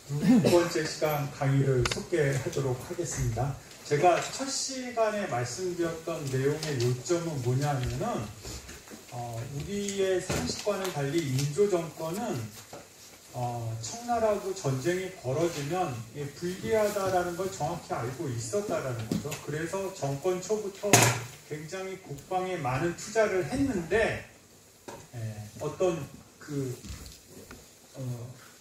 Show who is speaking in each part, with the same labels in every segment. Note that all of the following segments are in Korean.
Speaker 1: 두 번째 시간 강의를 소개하도록 하겠습니다. 제가 첫 시간에 말씀드렸던 내용의 요점은 뭐냐면은 우리의 상식과는 달리 인조 정권은 청나라하고 전쟁이 벌어지면 불리하다라는 걸 정확히 알고 있었다라는 거죠. 그래서 정권 초부터 굉장히 국방에 많은 투자를 했는데 어떤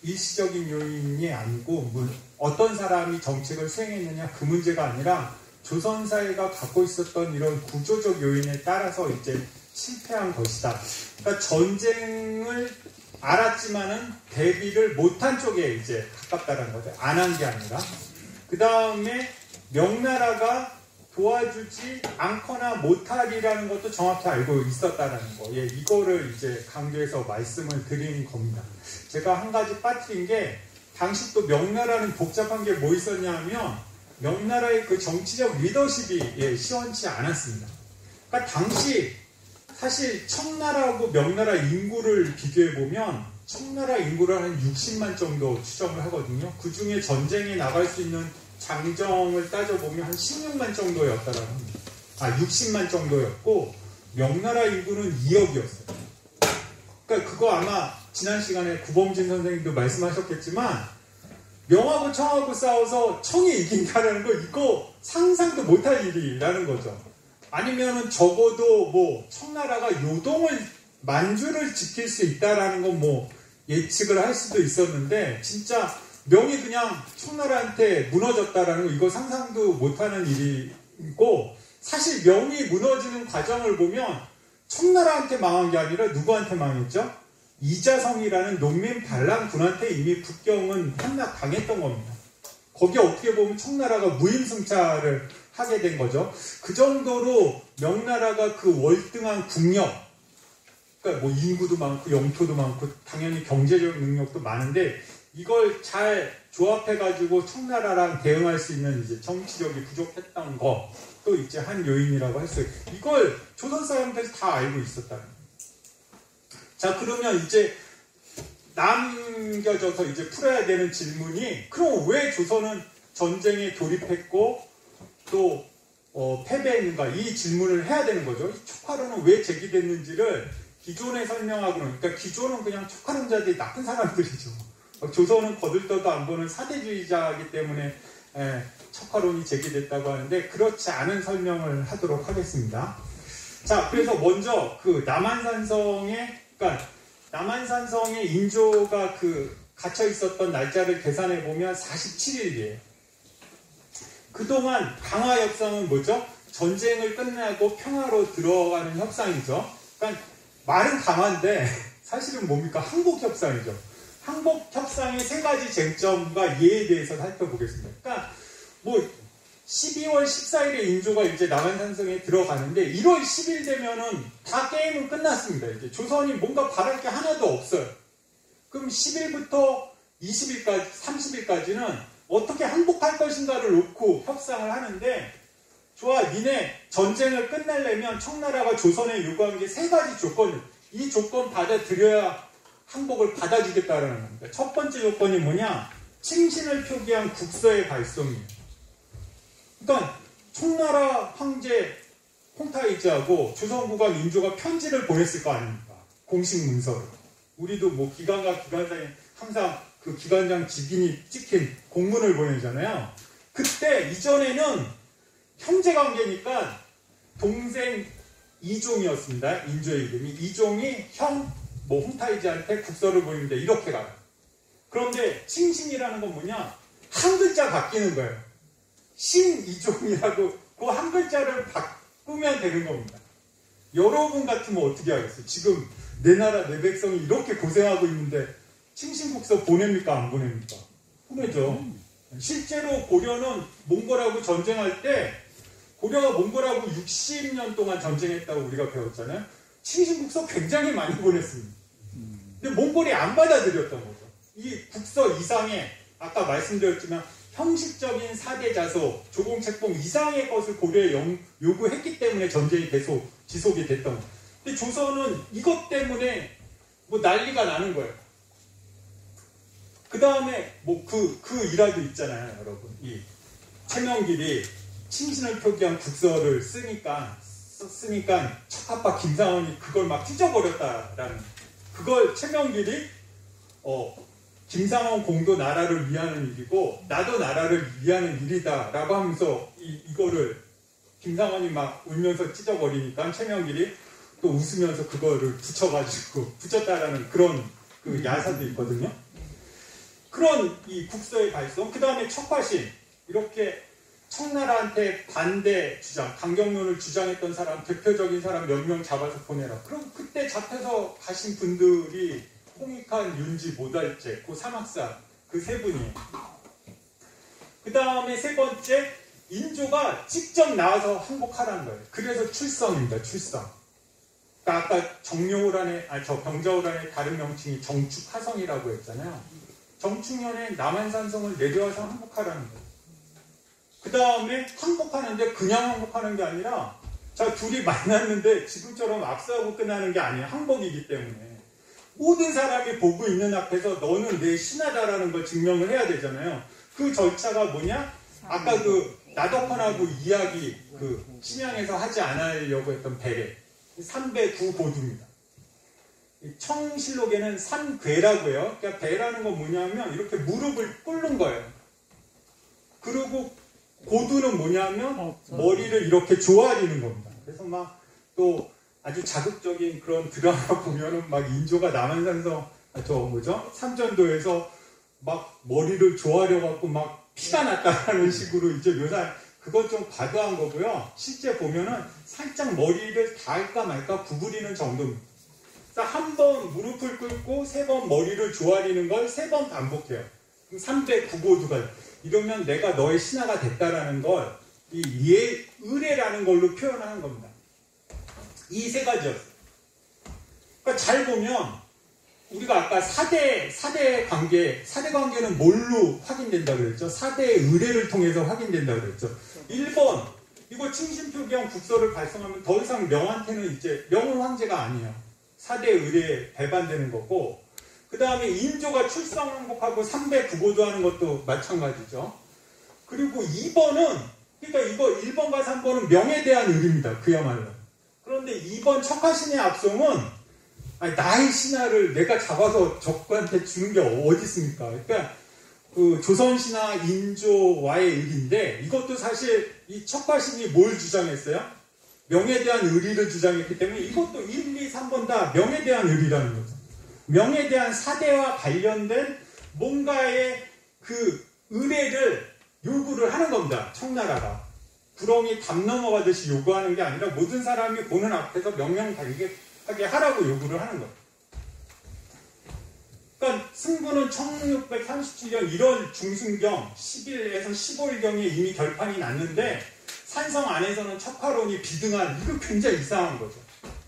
Speaker 1: 일시적인 요인이 아니고 어떤 사람이 정책을 수행했느냐 그 문제가 아니라 조선 사회가 갖고 있었던 이런 구조적 요인에 따라서 이제 실패한 것이다. 그러니까 전쟁을 알았지만은 대비를 못한 쪽에 이제 가깝다는 거죠. 안 한 게 아니라. 그 다음에 명나라가 도와주지 않거나 못하리라는 것도 정확히 알고 있었다는 거. 이거를 이제 강조해서 말씀을 드린 겁니다. 제가 한 가지 빠뜨린 게, 당시 또 명나라는 복잡한 게 뭐 있었냐 하면, 명나라의 그 정치적 리더십이 시원치 않았습니다. 그러니까 당시, 사실 청나라하고 명나라 인구를 비교해보면, 청나라 인구를 한 60만 정도 추정을 하거든요. 그 중에 전쟁에 나갈 수 있는 장정을 따져보면 한 16만 정도였다라는 겁니다. 60만 정도였고 명나라 인구는 2억이었어요. 그러니까 그거 아마 지난 시간에 구범진 선생님도 말씀하셨겠지만 명하고 청하고 싸워서 청이 이긴다라는 거 이거 상상도 못할 일이라는 거죠. 아니면은 적어도 뭐 청나라가 요동을 만주를 지킬 수 있다라는 건 뭐 예측을 할 수도 있었는데 진짜 명이 그냥 청나라한테 무너졌다라는 거 이거 상상도 못하는 일이고 사실 명이 무너지는 과정을 보면 청나라한테 망한 게 아니라 누구한테 망했죠? 이자성이라는 농민 반란군한테 이미 북경은 함락당했던 겁니다. 거기에 어떻게 보면 청나라가 무임승차를 하게 된 거죠. 그 정도로 명나라가 그 월등한 국력, 그러니까 뭐 인구도 많고 영토도 많고 당연히 경제적 능력도 많은데 이걸 잘 조합해가지고 청나라랑 대응할 수 있는 이제 정치력이 부족했던 것도 이제 한 요인이라고 할 수 있어요. 이걸 조선 사람들이 다 알고 있었다는 거예요. 자, 그러면 이제 남겨져서 이제 풀어야 되는 질문이, 그럼 왜 조선은 전쟁에 돌입했고 또 패배했는가? 이 질문을 해야 되는 거죠. 이 촉화론은 왜 제기됐는지를 기존에 설명하고, 그러니까 기존은 그냥 촉화론자들이 나쁜 사람들이죠. 조선은 거들떠도 안 보는 사대주의자이기 때문에 촉화론이 제기됐다고 하는데 그렇지 않은 설명을 하도록 하겠습니다. 자, 그래서 먼저 그 남한산성의 인조가 갇혀 있었던 날짜를 계산해 보면 47일이에요. 그동안 강화 협상은 뭐죠? 전쟁을 끝내고 평화로 들어가는 협상이죠. 그러니까 말은 강화인데 사실은 뭡니까? 항복 협상이죠. 항복 협상의 세 가지 쟁점과 예에 대해서 살펴보겠습니다. 그러니까 뭐 12월 14일에 인조가 이제 남한산성에 들어가는데 1월 10일 되면은 다 게임은 끝났습니다. 이제 조선이 뭔가 바랄 게 하나도 없어요. 그럼 10일부터 20일까지, 30일까지는 어떻게 항복할 것인가를 놓고 협상을 하는데, 좋아, 니네 전쟁을 끝내려면 청나라가 조선에 요구한 게 세 가지 조건이에요. 이 조건 받아들여야 항복을 받아주겠다라는 겁니다. 첫 번째 조건이 뭐냐? 칭신을 표기한 국서의 발송이에요. 그러니까 청나라 황제 홍타이즈하고 조선국왕 인조가 편지를 보냈을 거 아닙니까? 공식 문서로. 우리도 뭐 기관과 기관 사이에 항상 그 기관장 직인이 찍힌 공문을 보내잖아요. 그때 이전에는 형제관계니까 동생 이종이었습니다. 인조의 이름이. 이종이 홍타이즈한테 국서를 보내는데 이렇게 가요. 그런데 칭신이라는 건 뭐냐? 한 글자 바뀌는 거예요. 신이종이라고 그 한 글자를 바꾸면 되는 겁니다. 여러분 같으면 어떻게 하겠어요? 지금 내 나라 내 백성이 이렇게 고생하고 있는데 칭신국서 보냅니까? 안 보냅니까? 보내죠. 실제로 고려는 몽골하고 전쟁할 때 고려가 몽골하고 60년 동안 전쟁했다고 우리가 배웠잖아요. 칭신국서 굉장히 많이 보냈습니다. 근데 몽골이 안 받아들였던 거죠. 이 국서 이상의, 아까 말씀드렸지만 형식적인 4대 자소, 조공책봉 이상의 것을 고려에 요구했기 때문에 전쟁이 계속 지속이 됐던 거예요. 근데 조선은 이것 때문에 뭐 난리가 나는 거예요. 그 다음에 뭐 그 일화도 있잖아요, 여러분. 이 최명길이 친신을 표기한 국서를 쓰니까 척아빠 김상원이 그걸 막 찢어버렸다라는, 그걸 최명길이 김상원 공도 나라를 위하는 일이고 나도 나라를 위하는 일이다라고 하면서 이거를 김상원이 막 울면서 찢어버리니까 최명길이 또 웃으면서 그거를 붙였다라는 그런 그 야사도 있거든요. 그런 이 국서의 발송, 그 다음에 척화신, 이렇게 청나라한테 반대 주장, 강경론을 주장했던 사람, 대표적인 사람 몇 명 잡아서 보내라. 그럼 그때 잡혀서 가신 분들이 홍익환, 윤지, 모달제, 그 사막사, 그 세 분이에요. 그 다음에 세 번째, 인조가 직접 나와서 항복하라는 거예요. 그래서 출성입니다, 출성. 그러니까 아까 병자호란의 다른 명칭이 정축하성이라고 했잖아요. 정축년에 남한산성을 내려와서 항복하라는 거예요. 그 다음에 항복하는데 그냥 항복하는 게 아니라, 자, 둘이 만났는데 지금처럼 압수하고 끝나는 게 아니에요. 항복이기 때문에. 모든 사람이 보고 있는 앞에서 너는 내 신하다라는 걸 증명을 해야 되잖아요. 그 절차가 뭐냐? 아까 그 나덕헌하고 이야기 그 심양에서 하지 않으려고 했던 배례. 3배 9보두입니다. 청실록에는 삼괴라고 해요. 그러니까 배라는 건 뭐냐면 이렇게 무릎을 꿇는 거예요. 그리고 고두는 뭐냐면 머리를 이렇게 조아리는 겁니다. 그래서 막 또 아주 자극적인 그런 드라마 보면은 막 인조가 남한산성 삼전도에서 막 머리를 조아려갖고 막 피가 났다는 식으로 이제 묘사, 그건 좀 과도한 거고요. 실제 보면은 살짝 머리를 닿을까 말까 구부리는 정도입니다. 한 번 무릎을 꿇고 세 번 머리를 조아리는 걸 세 번 반복해요. 309보두가. 이러면 내가 너의 신하가 됐다라는 걸 이 의례라는 걸로 표현하는 겁니다. 이 세 가지였어요. 그러니까 잘 보면 우리가 아까 4대 관계는 뭘로 확인된다고 그랬죠? 4대의 의례를 통해서 확인된다고 그랬죠. 1번, 이거 친신표기한 국서를 발송하면 더 이상 명한테는 이제 명은 황제가 아니에요. 4대 의례에 배반되는 거고, 그 다음에 인조가 출성항복하고 309보두 하는 것도 마찬가지죠. 그리고 2번은, 그러니까 이거 1번과 3번은 명에 대한 의리입니다. 그야말로. 그런데 2번 척화신의 압송은 나의 신하를 내가 잡아서 적군한테 주는 게 어디 있습니까? 그러니까 그 조선신하 인조와의 의리인데, 이것도 사실 이 척화신이 뭘 주장했어요? 명에 대한 의리를 주장했기 때문에 이것도 1, 2, 3번 다 명에 대한 의리라는 거죠. 명에 대한 사대와 관련된 뭔가의 그 의례를 요구를 하는 겁니다. 청나라가. 구렁이 담 넘어가듯이 요구하는 게 아니라 모든 사람이 보는 앞에서 명명하게 하라고 요구를 하는 거예요. 그러니까 승부는 1637년 1월 중순경 10일에서 15일경에 이미 결판이 났는데, 산성 안에서는 척화론이 비등한, 이거 굉장히 이상한 거죠.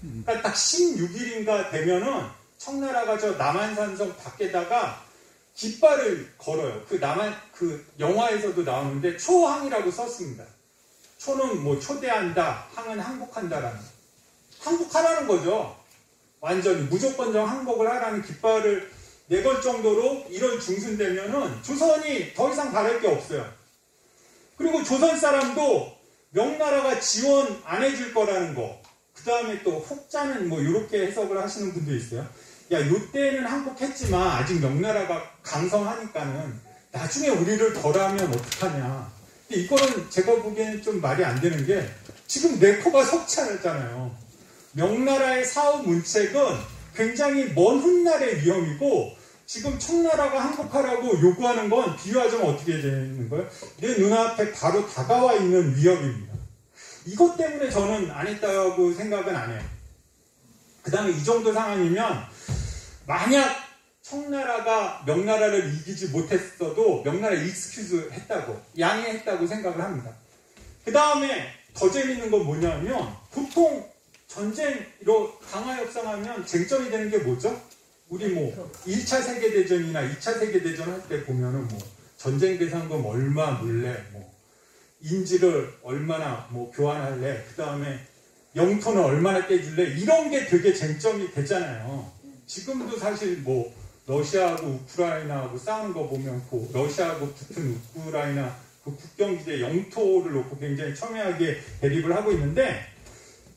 Speaker 1: 그러니까 딱 16일인가 되면은 청나라가 저 남한산성 밖에다가 깃발을 걸어요. 그 영화에서도 나오는데 초항이라고 썼습니다. 초는 뭐 초대한다, 항은 항복한다라는, 항복하라는 거죠. 완전히 무조건적 항복을 하라는 깃발을 내걸 정도로 1월 중순 되면은 조선이 더 이상 바랄 게 없어요. 그리고 조선 사람도 명나라가 지원 안 해줄 거라는 거. 그 다음에 또 혹자는 뭐 이렇게 해석을 하시는 분도 있어요. 야, 요때는 항복했지만 아직 명나라가 강성하니까는 나중에 우리를 덜하면 어떡하냐. 근데 이거는 제가 보기에는 좀 말이 안 되는 게, 지금 내코가 석치 않았잖아요. 명나라의 사후 문책은 굉장히 먼 훗날의 위험이고, 지금 청나라가 항복하라고 요구하는 건 비유하자면 어떻게 되는 거예요? 내 눈앞에 바로 다가와 있는 위협입니다. 이것 때문에 저는 안 했다고 생각은 안 해요. 그 다음에 이 정도 상황이면, 만약 청나라가 명나라를 이기지 못했어도 명나라 익스큐즈 했다고, 양해했다고 생각을 합니다. 그 다음에 더 재밌는 건 뭐냐면, 보통 전쟁으로 강화 협상하면 쟁점이 되는 게 뭐죠? 우리 뭐 1차 세계대전이나 2차 세계대전 할 때 보면은 뭐 전쟁 배상금 얼마 물래, 뭐 인지를 얼마나 뭐 교환할래, 그 다음에 영토는 얼마나 떼줄래, 이런 게 되게 쟁점이 되잖아요. 지금도 사실 뭐 러시아하고 우크라이나하고 싸우는 거 보면 러시아하고 붙은 우크라이나 그 국경지대 영토를 놓고 굉장히 첨예하게 대립을 하고 있는데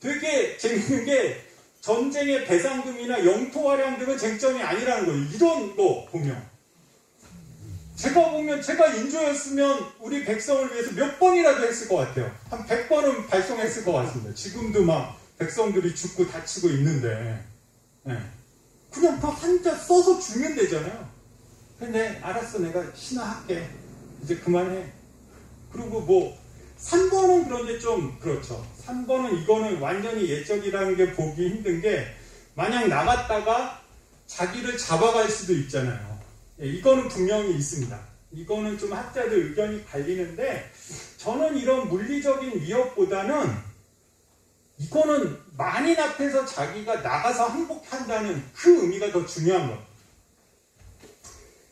Speaker 1: 되게 재밌는 게 전쟁의 배상금이나 영토 활용 등은 쟁점이 아니라는 거예요. 이런 거 보면. 제가 인조였으면 우리 백성을 위해서 몇 번이라도 했을 것 같아요. 한 100번은 발송했을 것 같습니다. 지금도 막 백성들이 죽고 다치고 있는데 그냥 그 한자 써서 주면 되잖아요. 근데 알았어, 내가 신화할게, 이제 그만해. 그리고 뭐 3번은 그런데 좀 그렇죠. 3번은 이거는 완전히 예적이라는 게 보기 힘든 게 만약 나갔다가 자기를 잡아갈 수도 있잖아요. 이거는 분명히 있습니다. 이거는 좀 학자들 의견이 갈리는데 저는 이런 물리적인 위협보다는 이거는 만인 앞에서 자기가 나가서 항복한다는 그 의미가 더 중요한 거예요.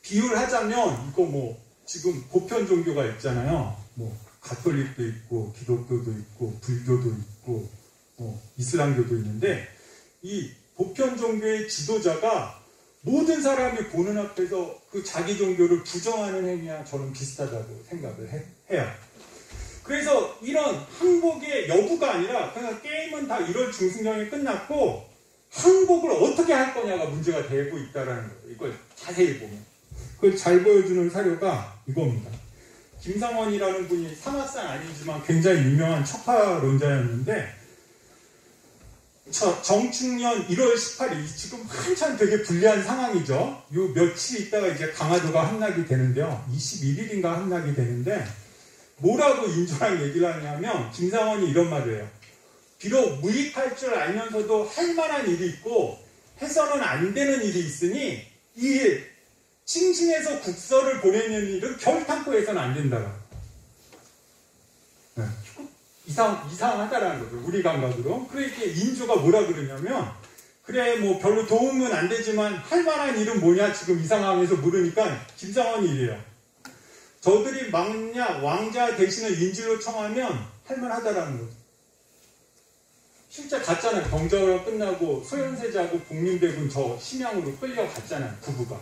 Speaker 1: 비유를 하자면 이거 뭐 지금 보편 종교가 있잖아요. 뭐 가톨릭도 있고 기독교도 있고 불교도 있고 이슬람교도 있는데 이 보편 종교의 지도자가 모든 사람이 보는 앞에서 그 자기 종교를 부정하는 행위와 저는 비슷하다고 생각을 해요. 그래서 이런 항복의 여부가 아니라 그냥 게임은 다 1월 중순경에 끝났고 항복을 어떻게 할 거냐가 문제가 되고 있다는 거예요. 이걸 자세히 보면. 그걸 잘 보여주는 사료가 이겁니다. 김상원이라는 분이 사마산 아니지만 굉장히 유명한 척파론자였는데 정축년 1월 18일 지금 한참 되게 불리한 상황이죠. 요 며칠 있다가 이제 강화도가 함락이 되는데요. 21일인가 함락이 되는데 뭐라고 인조랑 얘기를 하냐면 김상원이 이런 말을 해요. 비록 무익할 줄 알면서도 할 만한 일이 있고 해서는 안 되는 일이 있으니 이 칭신해서 국서를 보내는 일은 결탄코해서는 안 된다고. 네. 이상하다라는 거죠. 우리 감각으로. 그러니까 인조가 뭐라 그러냐면 그래 뭐 별로 도움은 안 되지만 할 만한 일은 뭐냐 지금 이 상황에서 물으니까 김상원이 이래요. 저들이 만약 왕자 대신을 인질로 청하면 할 만하다라는 거죠. 실제 갔잖아요. 경자가 끝나고 소현세자하고 복림대군 저 심양으로 끌려갔잖아요. 부부가.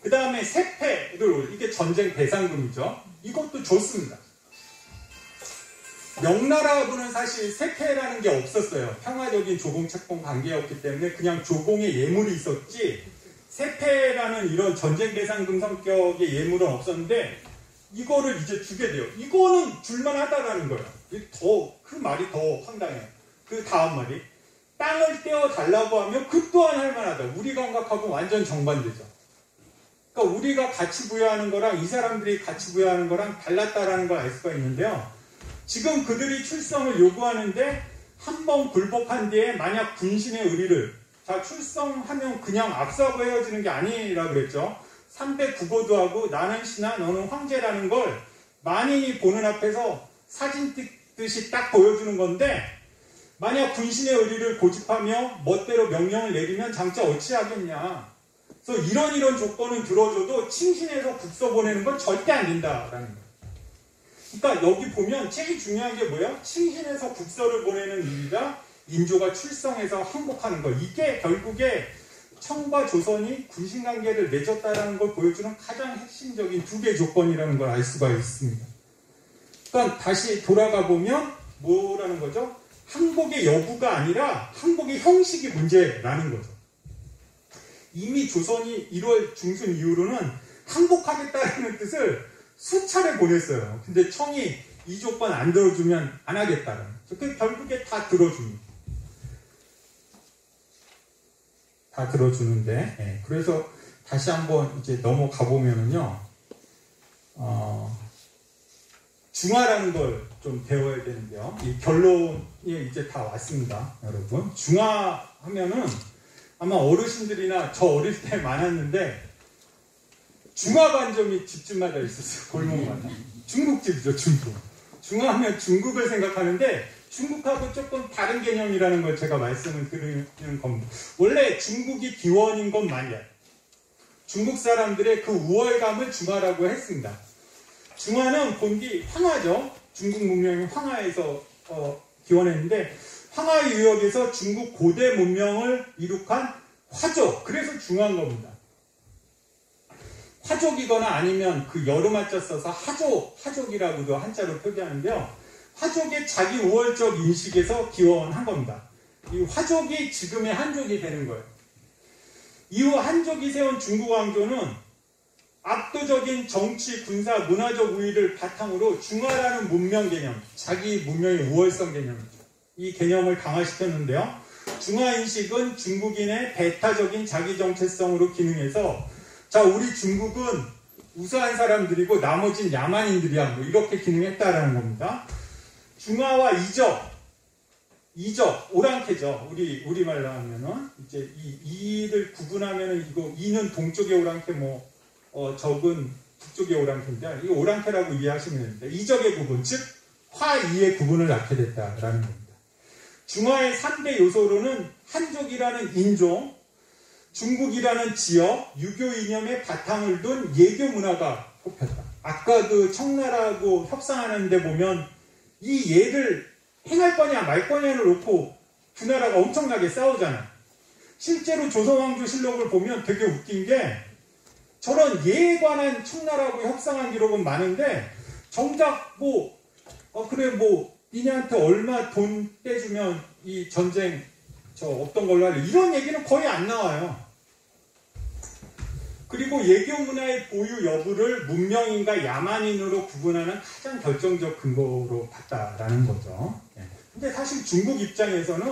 Speaker 1: 그 다음에 세패를 이게 전쟁 배상금이죠. 이것도 좋습니다. 명나라하고는 사실 세패라는 게 없었어요. 평화적인 조공-채공 관계였기 때문에 그냥 조공의 예물이 있었지 세패라는 이런 전쟁 배상금 성격의 예물은 없었는데 이거를 이제 주게 돼요. 이거는 줄만하다라는 거예요. 그 말이 더 황당해요. 그 다음 말이 땅을 떼어달라고 하면 그 또한 할만하다. 우리 감각하고 완전 정반대죠. 그러니까 우리가 가치 부여하는 거랑 이 사람들이 가치 부여하는 거랑 달랐다라는 걸 알 수가 있는데요. 지금 그들이 출성을 요구하는데 한 번 굴복한 뒤에 만약 군신의 의리를 출성하면 그냥 압수하고 헤어지는 게 아니라 그랬죠. 300 하고 나는 신하 너는 황제라는 걸 만인이 보는 앞에서 사진 찍듯이 딱 보여주는 건데 만약 군신의 의리를 고집하며 멋대로 명령을 내리면 장차 어찌하겠냐. 그래서 이런 조건은 들어줘도 칭신해서 국서 보내는 건 절대 안 된다라는 거예요. 그러니까 여기 보면 제일 중요한 게 뭐예요? 칭신해서 국서를 보내는 일이라 인조가 출성해서 항복하는 거. 이게 결국에 청과 조선이 군신관계를 맺었다라는 걸 보여주는 가장 핵심적인 2개 조건이라는 걸 알 수가 있습니다. 그러니까 다시 돌아가 보면 뭐라는 거죠? 항복의 여부가 아니라 항복의 형식이 문제라는 거죠. 이미 조선이 1월 중순 이후로는 항복하겠다는 뜻을 수차례 보냈어요. 근데 청이 이 조건 안 들어주면 안 하겠다는. 그 결국에 다 들어줍니다. 다 들어주는데, 네. 그래서 다시 한번 이제 넘어가 보면은요, 중화라는 걸 좀 배워야 되는데요. 이 결론이 이제 다 왔습니다, 여러분. 중화 하면은 아마 어르신들이나 저 어릴 때 많았는데, 중화반점이 집집마다 있었어요. 골목마다. 중국집이죠, 중국. 중화하면 중국을 생각하는데 중국하고 조금 다른 개념이라는 걸 제가 말씀을 드리는 겁니다. 원래 중국이 기원인 건 맞아요. 중국 사람들의 그 우월감을 중화라고 했습니다. 중화는 본디 황하죠. 중국 문명이 황하에서 기원했는데 황하 유역에서 중국 고대 문명을 이룩한 화죠. 그래서 중화인 겁니다. 화족이거나 아니면 그 여름한자 써서 하족이라고도 한자로 표기하는데요. 화족의 자기 우월적 인식에서 기원한 겁니다. 이 화족이 지금의 한족이 되는 거예요. 이후 한족이 세운 중국 왕조는 압도적인 정치, 군사, 문화적 우위를 바탕으로 중화라는 문명 개념, 자기 문명의 우월성 개념이죠. 이 개념을 강화시켰는데요. 중화인식은 중국인의 배타적인 자기 정체성으로 기능해서 자, 우리 중국은 우수한 사람들이고 나머지는 야만인들이야. 뭐 이렇게 기능했다라는 겁니다. 중화와 이적, 오랑캐죠. 우리말로 하면은 이제 이를 구분하면은 이거 이는 동쪽의 오랑캐, 적은 북쪽의 오랑캐인데 이 오랑캐라고 이해하시면 됩니다. 이적의 구분, 즉 화이의 구분을 낳게 됐다라는 겁니다. 중화의 3대 요소로는 한족이라는 인종, 중국이라는 지역, 유교 이념의 바탕을 둔 예교 문화가 꼽혔다. 아까 그 청나라하고 협상하는데 보면 이 예를 행할 거냐 말 거냐를 놓고 두 나라가 엄청나게 싸우잖아요. 실제로 조선왕조실록을 보면 되게 웃긴 게 저런 예에 관한 청나라하고 협상한 기록은 많은데 정작 니네한테 얼마 돈 떼주면 이 전쟁 없던 걸로 할래 이런 얘기는 거의 안 나와요. 그리고 예교 문화의 보유 여부를 문명인과 야만인으로 구분하는 가장 결정적 근거로 봤다라는 거죠. 근데 사실 중국 입장에서는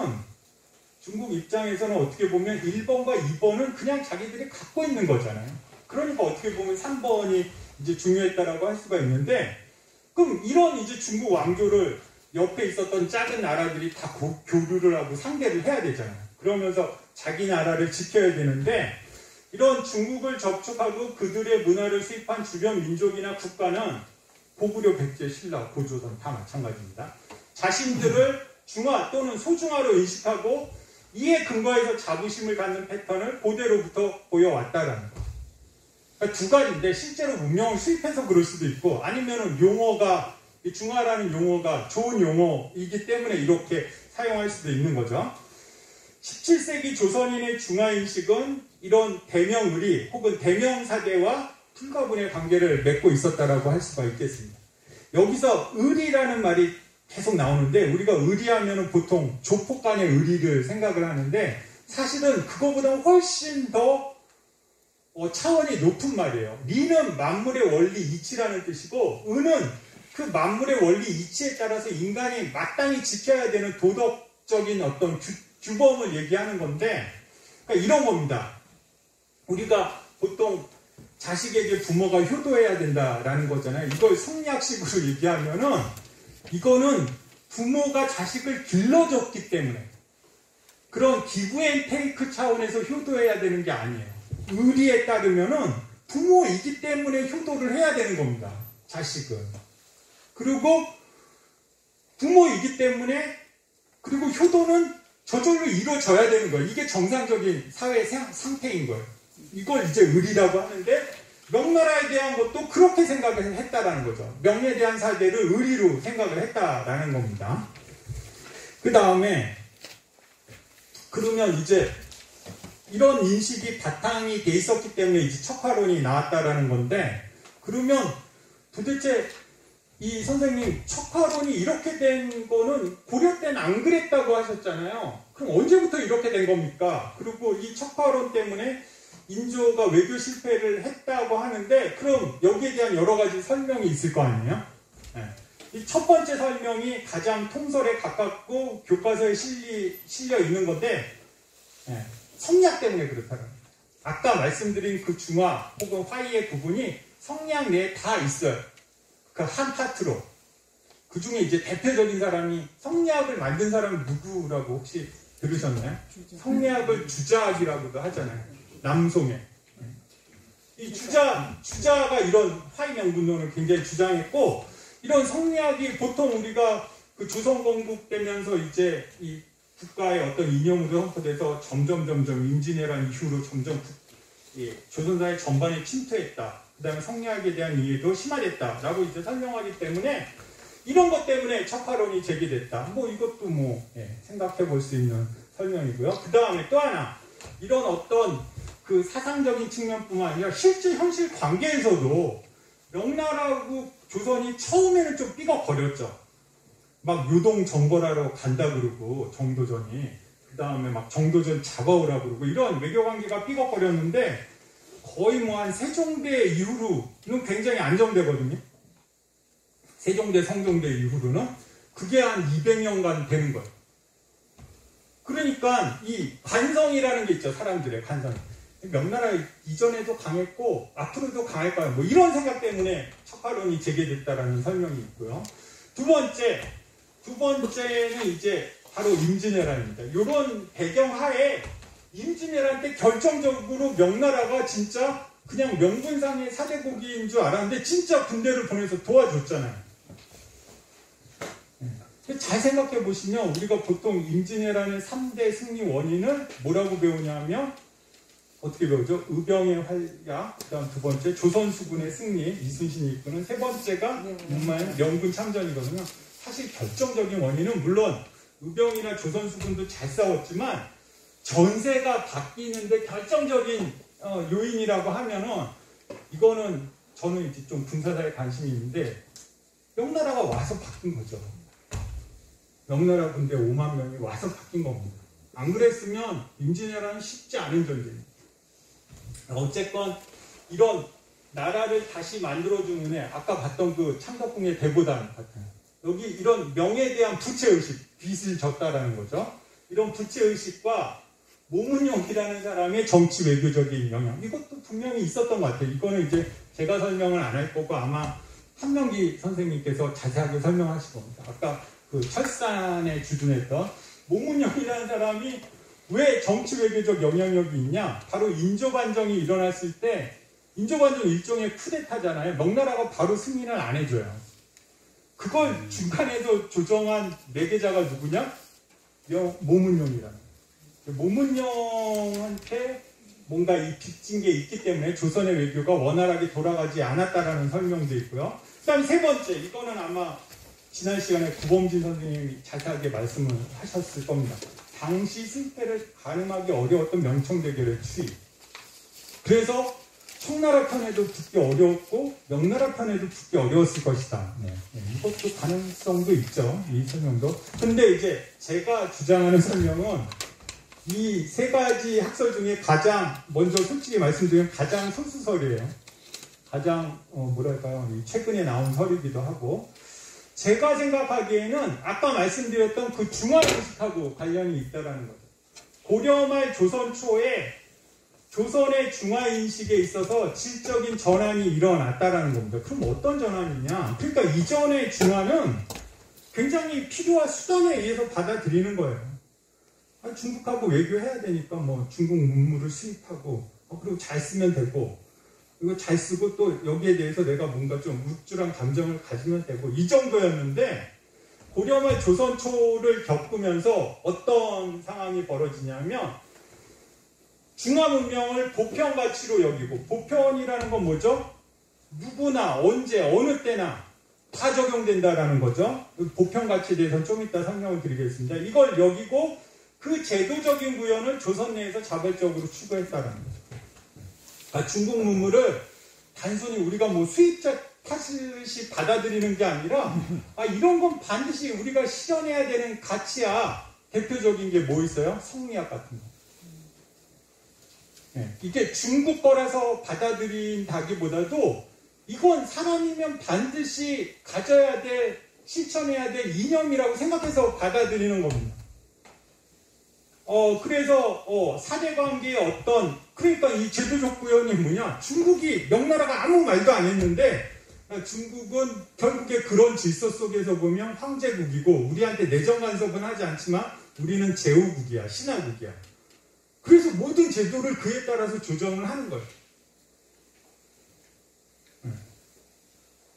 Speaker 1: 어떻게 보면 1번과 2번은 그냥 자기들이 갖고 있는 거잖아요. 그러니까 어떻게 보면 3번이 이제 중요했다라고 할 수가 있는데, 그럼 이런 이제 중국 왕조를 옆에 있었던 작은 나라들이 다 교류를 하고 상대를 해야 되잖아요. 그러면서 자기 나라를 지켜야 되는데, 이런 중국을 접촉하고 그들의 문화를 수입한 주변 민족이나 국가는 고구려, 백제, 신라, 고조선 다 마찬가지입니다. 자신들을 중화 또는 소중화로 인식하고 이에 근거해서 자부심을 갖는 패턴을 고대로부터 보여왔다라는 거. 그러니까 두 가지인데 실제로 문명을 수입해서 그럴 수도 있고 아니면은 용어가 중화라는 용어가 좋은 용어이기 때문에 이렇게 사용할 수도 있는 거죠. 17세기 조선인의 중화인식은 이런 대명의리 혹은 대명사대와 불가분의 관계를 맺고 있었다라고 할 수가 있겠습니다. 여기서 의리라는 말이 계속 나오는데 우리가 의리하면 보통 조폭 간의 의리를 생각을 하는데 사실은 그거보다 훨씬 더 차원이 높은 말이에요. 리는 만물의 원리 이치라는 뜻이고 의는 그 만물의 원리 이치에 따라서 인간이 마땅히 지켜야 되는 도덕적인 어떤 규범을 얘기하는 건데 그러니까 이런 겁니다. 우리가 보통 자식에게 부모가 효도해야 된다라는 거잖아요. 이걸 성리학식으로 얘기하면은 이거는 부모가 자식을 길러줬기 때문에 그런 기브앤테이크 차원에서 효도해야 되는 게 아니에요. 의리에 따르면은 부모이기 때문에 효도를 해야 되는 겁니다. 자식은. 그리고 부모이기 때문에 그리고 효도는 저절로 이루어져야 되는 거예요. 이게 정상적인 사회 상태인 거예요. 이걸 이제 의리라고 하는데 명나라에 대한 것도 그렇게 생각을 했다라는 거죠. 명에 대한 사대를 의리로 생각을 했다라는 겁니다. 그 다음에 그러면 이제 이런 인식이 바탕이 돼 있었기 때문에 이제 척화론이 나왔다라는 건데 그러면 도대체 이 선생님 척화론이 이렇게 된 거는 고려 때는 안 그랬다고 하셨잖아요. 그럼 언제부터 이렇게 된 겁니까? 그리고 이 척화론 때문에 인조가 외교 실패를 했다고 하는데 그럼 여기에 대한 여러 가지 설명이 있을 거 아니에요? 네. 이 첫 번째 설명이 가장 통설에 가깝고 교과서에 실려 있는 건데 네. 성리학 때문에 그렇다는 거예요. 아까 말씀드린 그 중화 혹은 화이의 부분이 성리학 내에 다 있어요. 그 한 파트로. 그 중에 이제 대표적인 사람이 성리학을 만든 사람은 누구라고 혹시 들으셨나요? 성리학을 주자학이라고도 하잖아요. 남송에. 이 주자가 이런 화이 명분론을 굉장히 주장했고, 이런 성리학이 보통 우리가 그 조선 건국되면서 이제 이 국가의 어떤 이념으로 선포돼서 점점 임진왜란 이후로 점점 조선사회 전반에 침투했다. 그 다음에 성리학에 대한 이해도 심화됐다라고 이제 설명하기 때문에 이런 것 때문에 척화론이 제기됐다. 이것도 생각해 볼 수 있는 설명이고요. 그 다음에 또 하나 이런 어떤 그 사상적인 측면뿐만 아니라 실제 현실 관계에서도 명나라하고 조선이 처음에는 좀 삐걱거렸죠. 막 요동 정벌하러 간다 그러고 정도전이, 그 다음에 막 정도전 잡아오라 그러고 이런 외교관계가 삐걱거렸는데 거의 뭐 한 세종대 이후로는 굉장히 안정되거든요. 세종대, 성종대 이후로는 그게 한 200년간 되는 거예요. 그러니까 이 관성이라는 게 있죠. 사람들의 관성. 명나라 이전에도 강했고 앞으로도 강할 거야. 뭐 이런 생각 때문에 척화론이 제기됐다라는 설명이 있고요. 두 번째는 이제 바로 임진왜란입니다. 이런 배경하에 임진왜란 때 결정적으로 명나라가 진짜 그냥 명분상의 사대국인 줄 알았는데 진짜 군대를 보내서 도와줬잖아요. 잘 생각해 보시면 우리가 보통 임진왜란의 3대 승리 원인을 뭐라고 배우냐면 어떻게 배우죠? 의병의 활약, 그 다음 두 번째 조선수군의 승리, 이순신이 이끄는, 세 번째가 명군 참전이거든요. 사실 결정적인 원인은 물론 의병이나 조선수군도 잘 싸웠지만 전세가 바뀌는데 결정적인 요인이라고 하면은 이거는 저는 이제 좀 군사사에 관심이 있는데 명나라가 와서 바뀐 거죠. 명나라 군대 5만 명이 와서 바뀐 겁니다. 안 그랬으면 임진왜란은 쉽지 않은 전쟁입니다. 어쨌건 이런 나라를 다시 만들어주는 애, 아까 봤던 그 창덕궁의 대보단 같은 여기 이런 명에 대한 부채의식, 빚을 졌다라는 거죠. 이런 부채의식과 모문용이라는 사람의 정치 외교적인 영향, 이것도 분명히 있었던 것 같아요. 이거는 이제 제가 설명을 안 할 거고 아마 한명기 선생님께서 자세하게 설명하실 겁니다. 아까 그 철산에 주둔했던 모문용이라는 사람이 왜 정치 외교적 영향력이 있냐? 바로 인조반정이 일어났을 때, 인조반정 일종의 쿠데타잖아요. 명나라가 바로 승인을 안 해줘요. 그걸 중간에서 조정한 매개자가 누구냐? 모문용이라는. 모문용한테 뭔가 이 빚진 게 있기 때문에 조선의 외교가 원활하게 돌아가지 않았다라는 설명도 있고요. 그 다음 세 번째, 이거는 아마 지난 시간에 구범진 선생님이 자세하게 말씀을 하셨을 겁니다. 당시 승패를 가늠하기 어려웠던 명청대결의 추이. 그래서 청나라 편에도 붙기 어려웠고 명나라 편에도 붙기 어려웠을 것이다. 이것도 가능성도 있죠. 이 설명도. 근데 이제 제가 주장하는 설명은 이 세 가지 학설 중에 가장 먼저 솔직히 말씀드리면 가장 소수설이에요. 가장 뭐랄까요, 최근에 나온 설이기도 하고, 제가 생각하기에는 아까 말씀드렸던 그 중화인식하고 관련이 있다는 거죠. 고려 말 조선 초에 조선의 중화인식에 있어서 질적인 전환이 일어났다는 겁니다. 그럼 어떤 전환이냐? 그러니까 이전의 중화는 굉장히 필요한 수단에 의해서 받아들이는 거예요. 중국하고 외교해야 되니까 뭐 중국 문물을 수입하고 그리고 잘 쓰면 되고, 이거 잘 쓰고 또 여기에 대해서 내가 뭔가 좀 우쭐한 감정을 가지면 되고, 이 정도였는데 고려말 조선 초를 겪으면서 어떤 상황이 벌어지냐면 중화 문명을 보편 가치로 여기고, 보편이라는 건 뭐죠? 누구나 언제 어느 때나 다 적용된다라는 거죠. 보편 가치에 대해서는 좀 이따 설명을 드리겠습니다. 이걸 여기고 그 제도적인 구현을 조선 내에서 자발적으로 추구했다라는 거죠. 중국 문물을 단순히 우리가 뭐 수입자 탓이 받아들이는 게 아니라 이런 건 반드시 우리가 실현해야 되는 가치야. 대표적인 게 뭐 있어요? 성리학 같은 거. 이게 중국 거라서 받아들인다기보다도 이건 사람이면 반드시 가져야 될, 실천해야 될 이념이라고 생각해서 받아들이는 겁니다. 그래서 사대관계의 어떤, 그러니까 이 제도적 구현이 뭐냐? 중국이, 명나라가 아무 말도 안 했는데 중국은 결국에 그런 질서 속에서 보면 황제국이고 우리한테 내정 간섭은 하지 않지만 우리는 제후국이야, 신하국이야. 그래서 모든 제도를 그에 따라서 조정을 하는 거예요.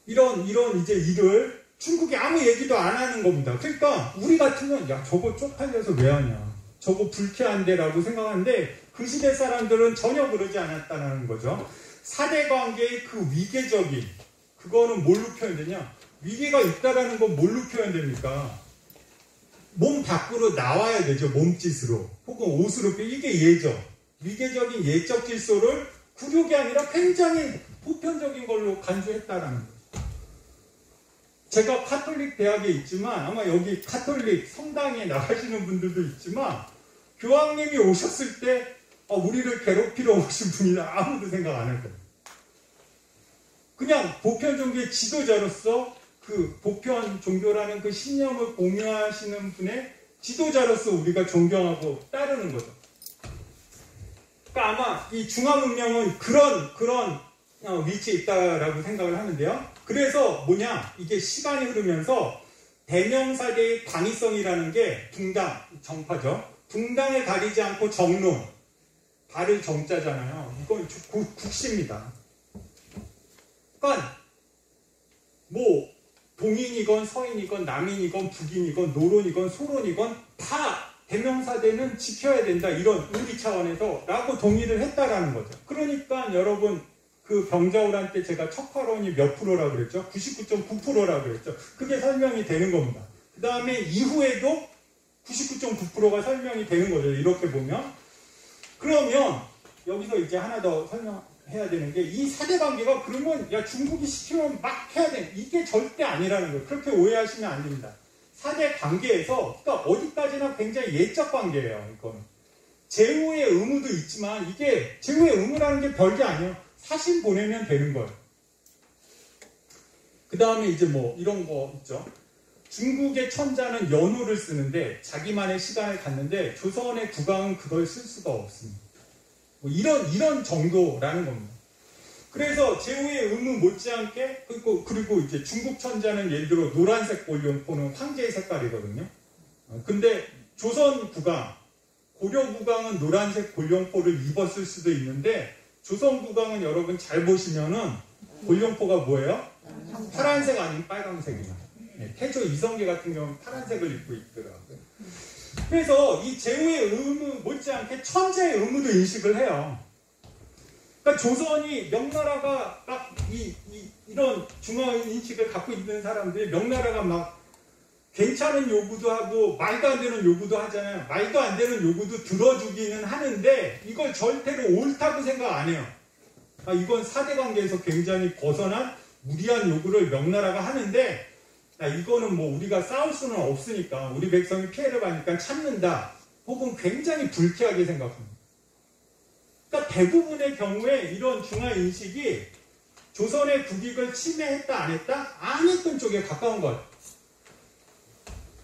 Speaker 1: 이런 이제 일을 중국이 아무 얘기도 안 하는 겁니다. 그러니까 우리 같으면 야, 저거 쪽팔려서 왜 하냐, 저거 불쾌한데라고 생각하는데 그 시대 사람들은 전혀 그러지 않았다는 거죠. 사대관계의 그 위계적인, 그거는 뭘로 표현되냐? 위계가 있다라는 건 뭘로 표현됩니까? 몸 밖으로 나와야 되죠. 몸짓으로 혹은 옷으로. 이게 예죠. 위계적인 예적 질서를 굴욕이 아니라 굉장히 보편적인 걸로 간주했다라는 거예요. 제가 카톨릭 대학에 있지만 아마 여기 카톨릭 성당에 나가시는 분들도 있지만 교황님이 오셨을 때 우리를 괴롭히러 오신 분이다 아무도 생각 안 할 거예요. 그냥 보편 종교의 지도자로서 그 보편 종교라는 그 신념을 공유하시는 분의 지도자로서 우리가 존경하고 따르는 거죠. 그러니까 아마 이 중화문명은 그런 위치에 있다라고 생각을 하는데요. 그래서 이게 시간이 흐르면서 대명사대의 당위성이라는 게 붕당, 정파죠. 붕당을 가리지 않고 정론, 발을 정자잖아요. 이건 국시입니다. 그러니까 동인이건 서인이건 남인이건 북인이건 노론이건 소론이건 다 대명사대는 지켜야 된다. 이런 의리 차원에서 라고 동의를 했다라는 거죠. 그러니까 여러분 그 병자호란 때 제가 척화론이 몇 프로라고 그랬죠? 99.9%라고 그랬죠? 그게 설명이 되는 겁니다. 그 다음에 이후에도 99.9%가 설명이 되는 거죠. 이렇게 보면. 그러면 여기서 이제 하나 더 설명해야 되는 게 이 사대관계가 그러면 중국이 시키면 막 해야 돼. 이게 절대 아니라는 거예요. 그렇게 오해하시면 안 됩니다. 사대관계에서 그러니까 어디까지나 굉장히 예적 관계예요. 이건 제후의 의무도 있지만 이게 제후의 의무라는 게 별게 아니에요. 사신 보내면 되는 거예요. 그 다음에 이제 이런 거 있죠. 중국의 천자는 연호를 쓰는데 자기만의 시간을 갖는데 조선의 국왕은 그걸 쓸 수가 없습니다. 이런 정도라는 겁니다. 그래서 제후의 의무 못지않게 그리고 이제 중국 천자는 예를 들어 노란색 골룡포는 황제의 색깔이거든요. 근데 조선 국왕, 고려 국왕은 노란색 골룡포를 입었을 수도 있는데 조선 국왕은 여러분 잘 보시면은 골룡포가 뭐예요? 파란색 아닌 빨강색이에요. 태조 이성계 같은 경우는 파란색을 입고 있더라고요. 그래서 이 제후의 의무 못지않게 천재의 의무도 인식을 해요. 그러니까 조선이 명나라가 막 이런 중화인식을 갖고 있는 사람들이 명나라가 막 괜찮은 요구도 하고 말도 안 되는 요구도 하잖아요. 말도 안 되는 요구도 들어주기는 하는데 이걸 절대로 옳다고 생각 안 해요. 이건 사대관계에서 굉장히 벗어난 무리한 요구를 명나라가 하는데 이거는 우리가 싸울 수는 없으니까 우리 백성이 피해를 받으니까 참는다. 혹은 굉장히 불쾌하게 생각합니다. 그러니까 대부분의 경우에 이런 중화인식이 조선의 국익을 침해했다 안 했다? 안 했던 쪽에 가까운 것 같아요.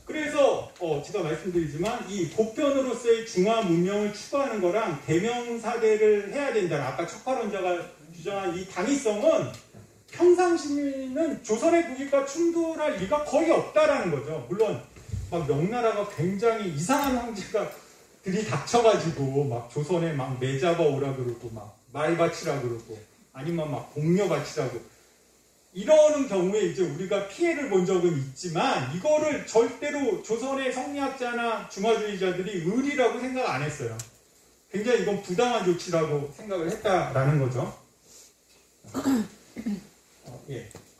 Speaker 1: 그래서 제가 말씀드리지만 이 보편으로서의 중화 문명을 추구하는 거랑 대명사대를 해야 된다는 아까 척화론자가 주장한 이 당위성은 평상시는 조선의 국익과 충돌할 리가 거의 없다라는 거죠. 물론 막 명나라가 굉장히 이상한 황제가들이 닥쳐가지고 막 조선에 막 매잡아 오라 그러고 막 말 바치라 그러고 아니면 막 공녀 바치라고 이러는 경우에 이제 우리가 피해를 본 적은 있지만 이거를 절대로 조선의 성리학자나 중화주의자들이 의리라고 생각 안 했어요. 굉장히 이건 부당한 조치라고 생각을 했다라는 거죠.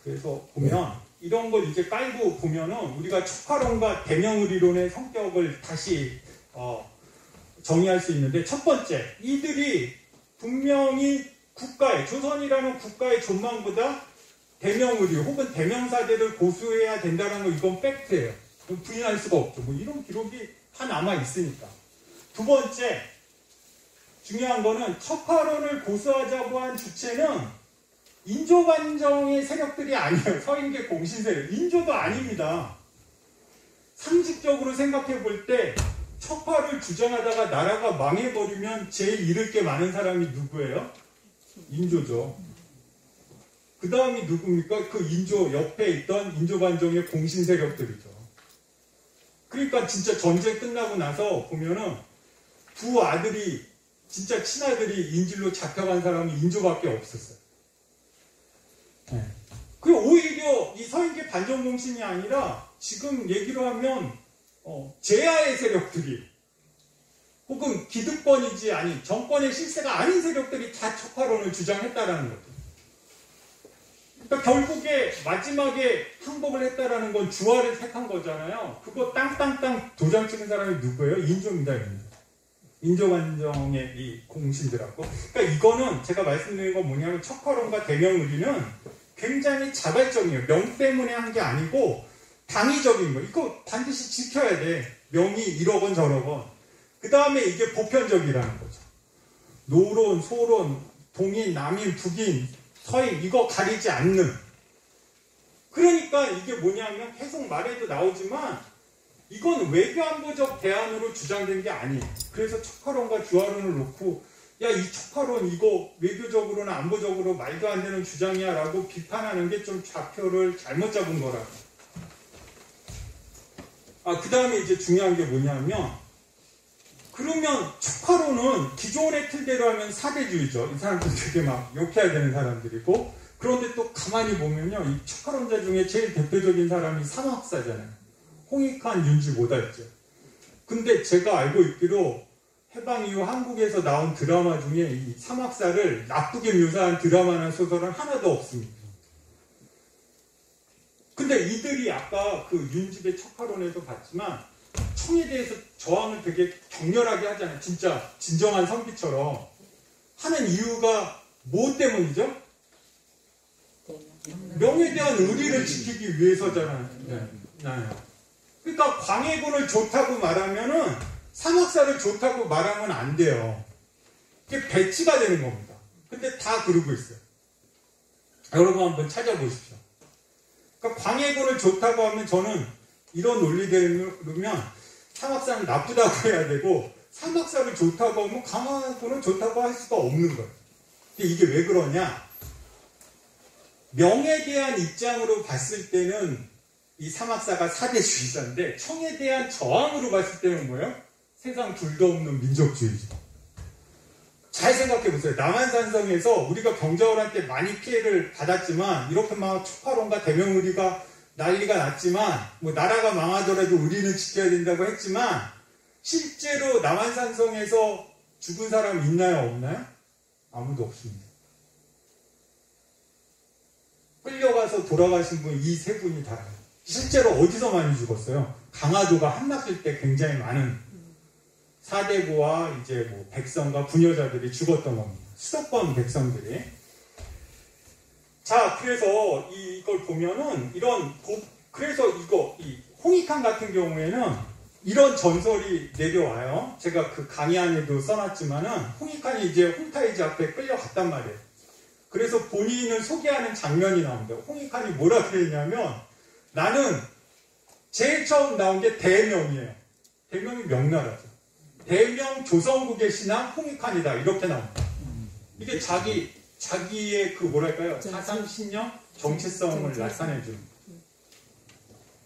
Speaker 1: 그래서 보면 이런 걸 이제 깔고 보면은 우리가 척화론과 대명의리론의 성격을 다시 정의할 수 있는데 첫 번째, 이들이 분명히 조선이라는 국가의 존망보다 대명의리 혹은 대명사대를 고수해야 된다는 거 이건 팩트예요. 부인할 수가 없죠. 이런 기록이 다 남아 있으니까. 두 번째, 중요한 거는 척화론을 고수하자고 한 주체는 인조반정의 세력들이 아니에요. 서인계 공신세력. 인조도 아닙니다. 상식적으로 생각해 볼 때 척화를 주장하다가 나라가 망해버리면 제일 잃을 게 많은 사람이 누구예요? 인조죠. 그 다음이 누굽니까? 그 인조 옆에 있던 인조반정의 공신세력들이죠. 그러니까 진짜 전쟁 끝나고 나서 보면은 두 아들이 진짜 친아들이 인질로 잡혀간 사람이 인조밖에 없었어요. 그 오히려 이 서인계 반정공신이 아니라 지금 얘기로 하면 제야의 세력들이 혹은 기득권이지 아닌 정권의 실세가 아닌 세력들이 다 척화론을 주장했다라는 거죠. 그러니까 결국에 마지막에 항복을 했다라는 건 주화를 택한 거잖아요. 그거 땅땅땅 도장 찍은 사람이 누구예요? 인조입니다. 인조관정의 이 공신들하고. 그러니까 이거는 제가 말씀드린 건 뭐냐면 척화론과 대명의리는 굉장히 자발적이에요. 명 때문에 한 게 아니고 당위적인 거. 이거 반드시 지켜야 돼. 명이 이러건 저러건. 그 다음에 이게 보편적이라는 거죠. 노론, 소론, 동인, 남인, 북인, 서인 이거 가리지 않는. 그러니까 이게 뭐냐면 계속 말해도 나오지만 이건 외교안보적 대안으로 주장된 게 아니에요. 그래서 척화론과 주화론을 놓고 야, 이 척화론 이거 외교적으로나 안보적으로 말도 안 되는 주장이야 라고 비판하는 게 좀 좌표를 잘못 잡은 거라고. 그 다음에 이제 중요한 게 뭐냐면 그러면 척화론은 기존의 틀대로 하면 사대주의죠. 이 사람들 되게 막 욕해야 되는 사람들이고 그런데 또 가만히 보면요. 이 척화론자 중에 제일 대표적인 사람이 삼학사잖아요. 홍익환, 윤지모다였죠. 근데 제가 알고 있기로 해방 이후 한국에서 나온 드라마 중에 이 삼학사를 나쁘게 묘사한 드라마나 소설은 하나도 없습니다. 근데 이들이 아까 그 윤집의 척화론에서 봤지만 청에 대해서 저항을 되게 격렬하게 하잖아요. 진짜 진정한 선비처럼 하는 이유가 뭐 때문이죠? 명에 대한 의리를 지키기 위해서잖아요. 네. 그러니까 광해군을 좋다고 말하면은 삼학사를 좋다고 말하면 안 돼요. 이게 배치가 되는 겁니다. 근데 다 그러고 있어요. 여러분 한번 찾아보십시오. 그러니까 광해군을 좋다고 하면 저는 이런 논리대로면 삼학사는 나쁘다고 해야 되고 삼학사를 좋다고 하면 광해군을 좋다고 할 수가 없는 거예요. 근데 이게 왜 그러냐? 명에 대한 입장으로 봤을 때는 이 삼학사가 사대주의자인데 청에 대한 저항으로 봤을 때는 뭐예요? 세상 둘도 없는 민족주의죠. 잘 생각해보세요. 남한산성에서 우리가 경자호란 때 많이 피해를 받았지만 이렇게 막 척화론과 대명의리가 난리가 났지만 뭐 나라가 망하더라도 우리는 지켜야 된다고 했지만 실제로 남한산성에서 죽은 사람 있나요? 없나요? 아무도 없습니다. 끌려가서 돌아가신 분 이 세 분이 다예요. 실제로 어디서 많이 죽었어요? 강화도가 한났을 때 굉장히 많은 사대부와 이제 뭐 백성과 부녀자들이 죽었던 겁니다. 수도권 백성들이. 자, 그래서 이걸 보면은 그래서 이 홍익환 같은 경우에는 이런 전설이 내려와요. 제가 그 강의 안에도 써놨지만은 홍익환이 이제 홍타이지 앞에 끌려갔단 말이에요. 그래서 본인을 소개하는 장면이 나옵니다. 홍익환이 뭐라 그랬냐면 나는 제일 처음 나온 게 대명이에요. 대명이 명나라죠. 대명 조선국의 신앙 홍익환이다. 이렇게 나옵니다. 이게 자기의 그 뭐랄까요? 사상, 신념, 정체성을 나타내줍니다.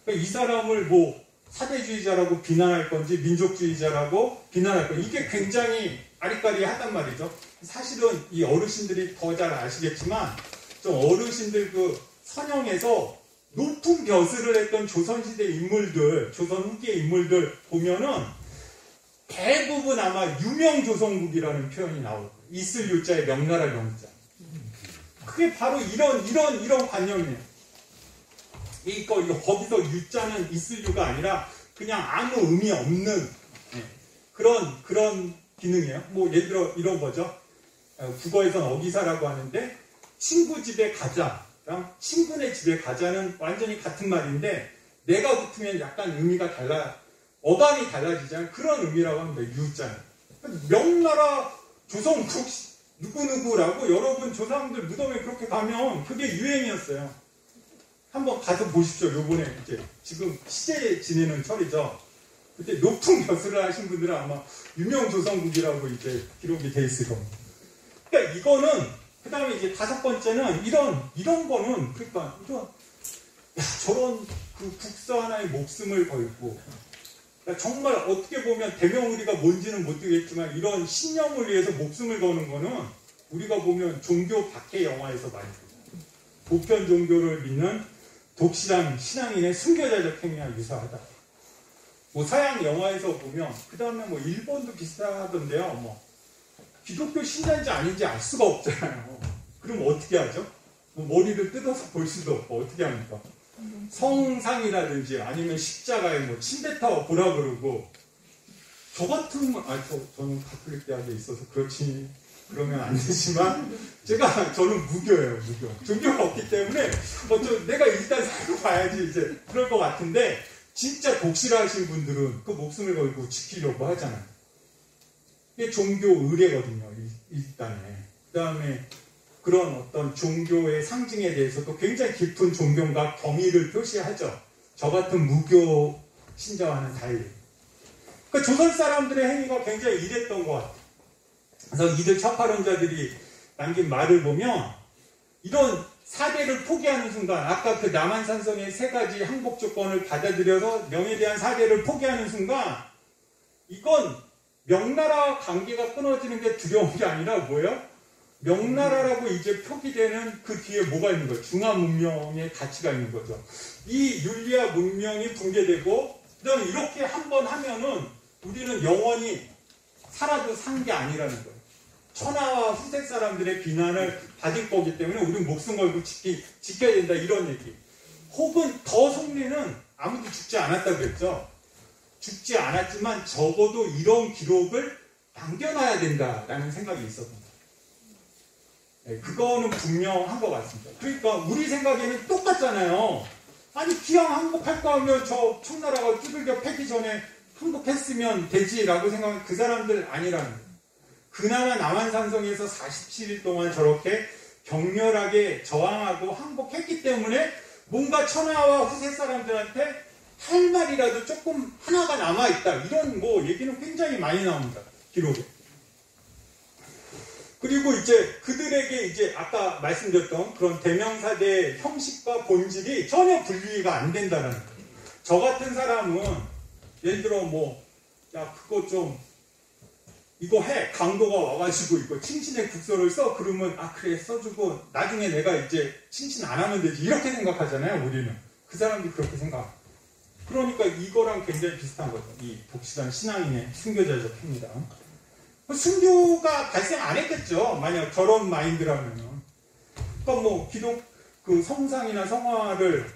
Speaker 1: 그러니까 이 사람을 뭐 사대주의자라고 비난할 건지 민족주의자라고 비난할 건지 이게 굉장히 아리까리하단 말이죠. 사실은 이 어르신들이 더 잘 아시겠지만 좀 어르신들 그 선영에서 높은 벼슬을 했던 조선시대 인물들, 조선 후기의 인물들 보면은 대부분 아마 유명조선국이라는 표현이 나올 거예요. 있을 유자에 명나라 명자. 그게 바로 이런 관념이에요. 거기서 유자는 있을 유가 아니라 그냥 아무 의미 없는 그런 기능이에요. 뭐 예를 들어 이런 거죠. 국어에서는 어기사라고 하는데 친구 집에 가자랑 친구네 집에 가자는 완전히 같은 말인데 내가 붙으면 약간 의미가 어감이 달라지잖아요. 그런 의미라고 합니다. 유자는. 명나라 조선국 누구누구라고 여러분 조상들 무덤에 그렇게 가면 그게 유행이었어요. 한번 가서 보십시오. 요번에 이제 지금 시제 지내는 철이죠. 그때 높은 벼슬을 하신 분들은 아마 유명조선국이라고 이제 기록이 돼 있을 겁니다. 그러니까 이거는 그 다음에 이제 다섯 번째는 이런 거는 그러니까 저런 그 국서 하나의 목숨을 걸고 그러니까 정말 어떻게 보면 대명의리가 뭔지는 모르겠지만 이런 신념을 위해서 목숨을 거는 거는 우리가 보면 종교 박해 영화에서 많이 보죠. 보편 종교를 믿는 독실한 신앙인의 순교자적 행위와 유사하다. 뭐 서양 영화에서 보면 그 다음에 뭐 일본도 비슷하던데요. 뭐 기독교 신자인지 아닌지 알 수가 없잖아요. 그럼 어떻게 하죠? 뭐 머리를 뜯어서 볼 수도 없고 어떻게 합니까? 성상이라든지 아니면 십자가에 뭐 침뱉어 보라 그러고 저 같으면, 저는 가톨릭 대학에 있어서 그러면 안 되지만, 저는 무교예요, 무교. 종교가 없기 때문에, 내가 일단 살고 봐야지, 이제, 그럴 것 같은데, 진짜 독실하신 분들은 그 목숨을 걸고 지키려고 하잖아요. 이게 종교 의례거든요, 일단에. 그 다음에, 그런 어떤 종교의 상징에 대해서도 굉장히 깊은 존경과 경의를 표시하죠. 저 같은 무교 신자와는 달리. 그러니까 조선 사람들의 행위가 굉장히 이랬던 것 같아요. 그래서 이들 척파론자들이 남긴 말을 보면 이런 사대를 포기하는 순간 아까 그 남한산성의 세 가지 항복 조건을 받아들여서 명예대한 사대를 포기하는 순간 이건 명나라와 관계가 끊어지는 게 두려운 게 아니라 뭐예요? 명나라라고 이제 표기되는 그 뒤에 뭐가 있는 거예요? 중화 문명의 가치가 있는 거죠. 이 율리아 문명이 붕괴되고 그다음에 이렇게 한번 하면은 우리는 영원히 살아도 산 게 아니라는 거예요. 천하와 후세 사람들의 비난을 받을 거기 때문에 우리는 목숨 걸고 지켜야 된다 이런 얘기. 혹은 더 속내는 아무도 죽지 않았다고 그랬죠. 죽지 않았지만 적어도 이런 기록을 남겨놔야 된다라는 생각이 있었던 거예요. 네, 그거는 분명한 것 같습니다. 그러니까 우리 생각에는 똑같잖아요. 아니 기왕 항복할 거 하면 저 청나라가 두들겨 패기 전에 항복했으면 되지라고 생각하면 그 사람들 아니라는 거예요. 그나마 남한산성에서 47일 동안 저렇게 격렬하게 저항하고 항복했기 때문에 뭔가 천하와 후세 사람들한테 할 말이라도 조금 하나가 남아있다. 이런 얘기는 굉장히 많이 나옵니다. 기록에. 그리고 이제 그들에게 이제 아까 말씀드렸던 그런 대명사대의 형식과 본질이 전혀 분리가 안 된다는 거예요. 저 같은 사람은 예를 들어 야 그거 좀 이거 해 강도가 와가지고 이거 친신의 국서를 써 그러면 그래 써주고 나중에 내가 이제 친신 안 하면 되지 이렇게 생각하잖아요. 우리는 그 사람들이 그렇게 생각합니다. 그러니까 이거랑 굉장히 비슷한 거죠. 이 독실한 신앙인의 순교자적 행위다. 순교가 발생 안 했겠죠. 만약 저런 마인드라면은. 그러니까 기독 그 성상이나 성화를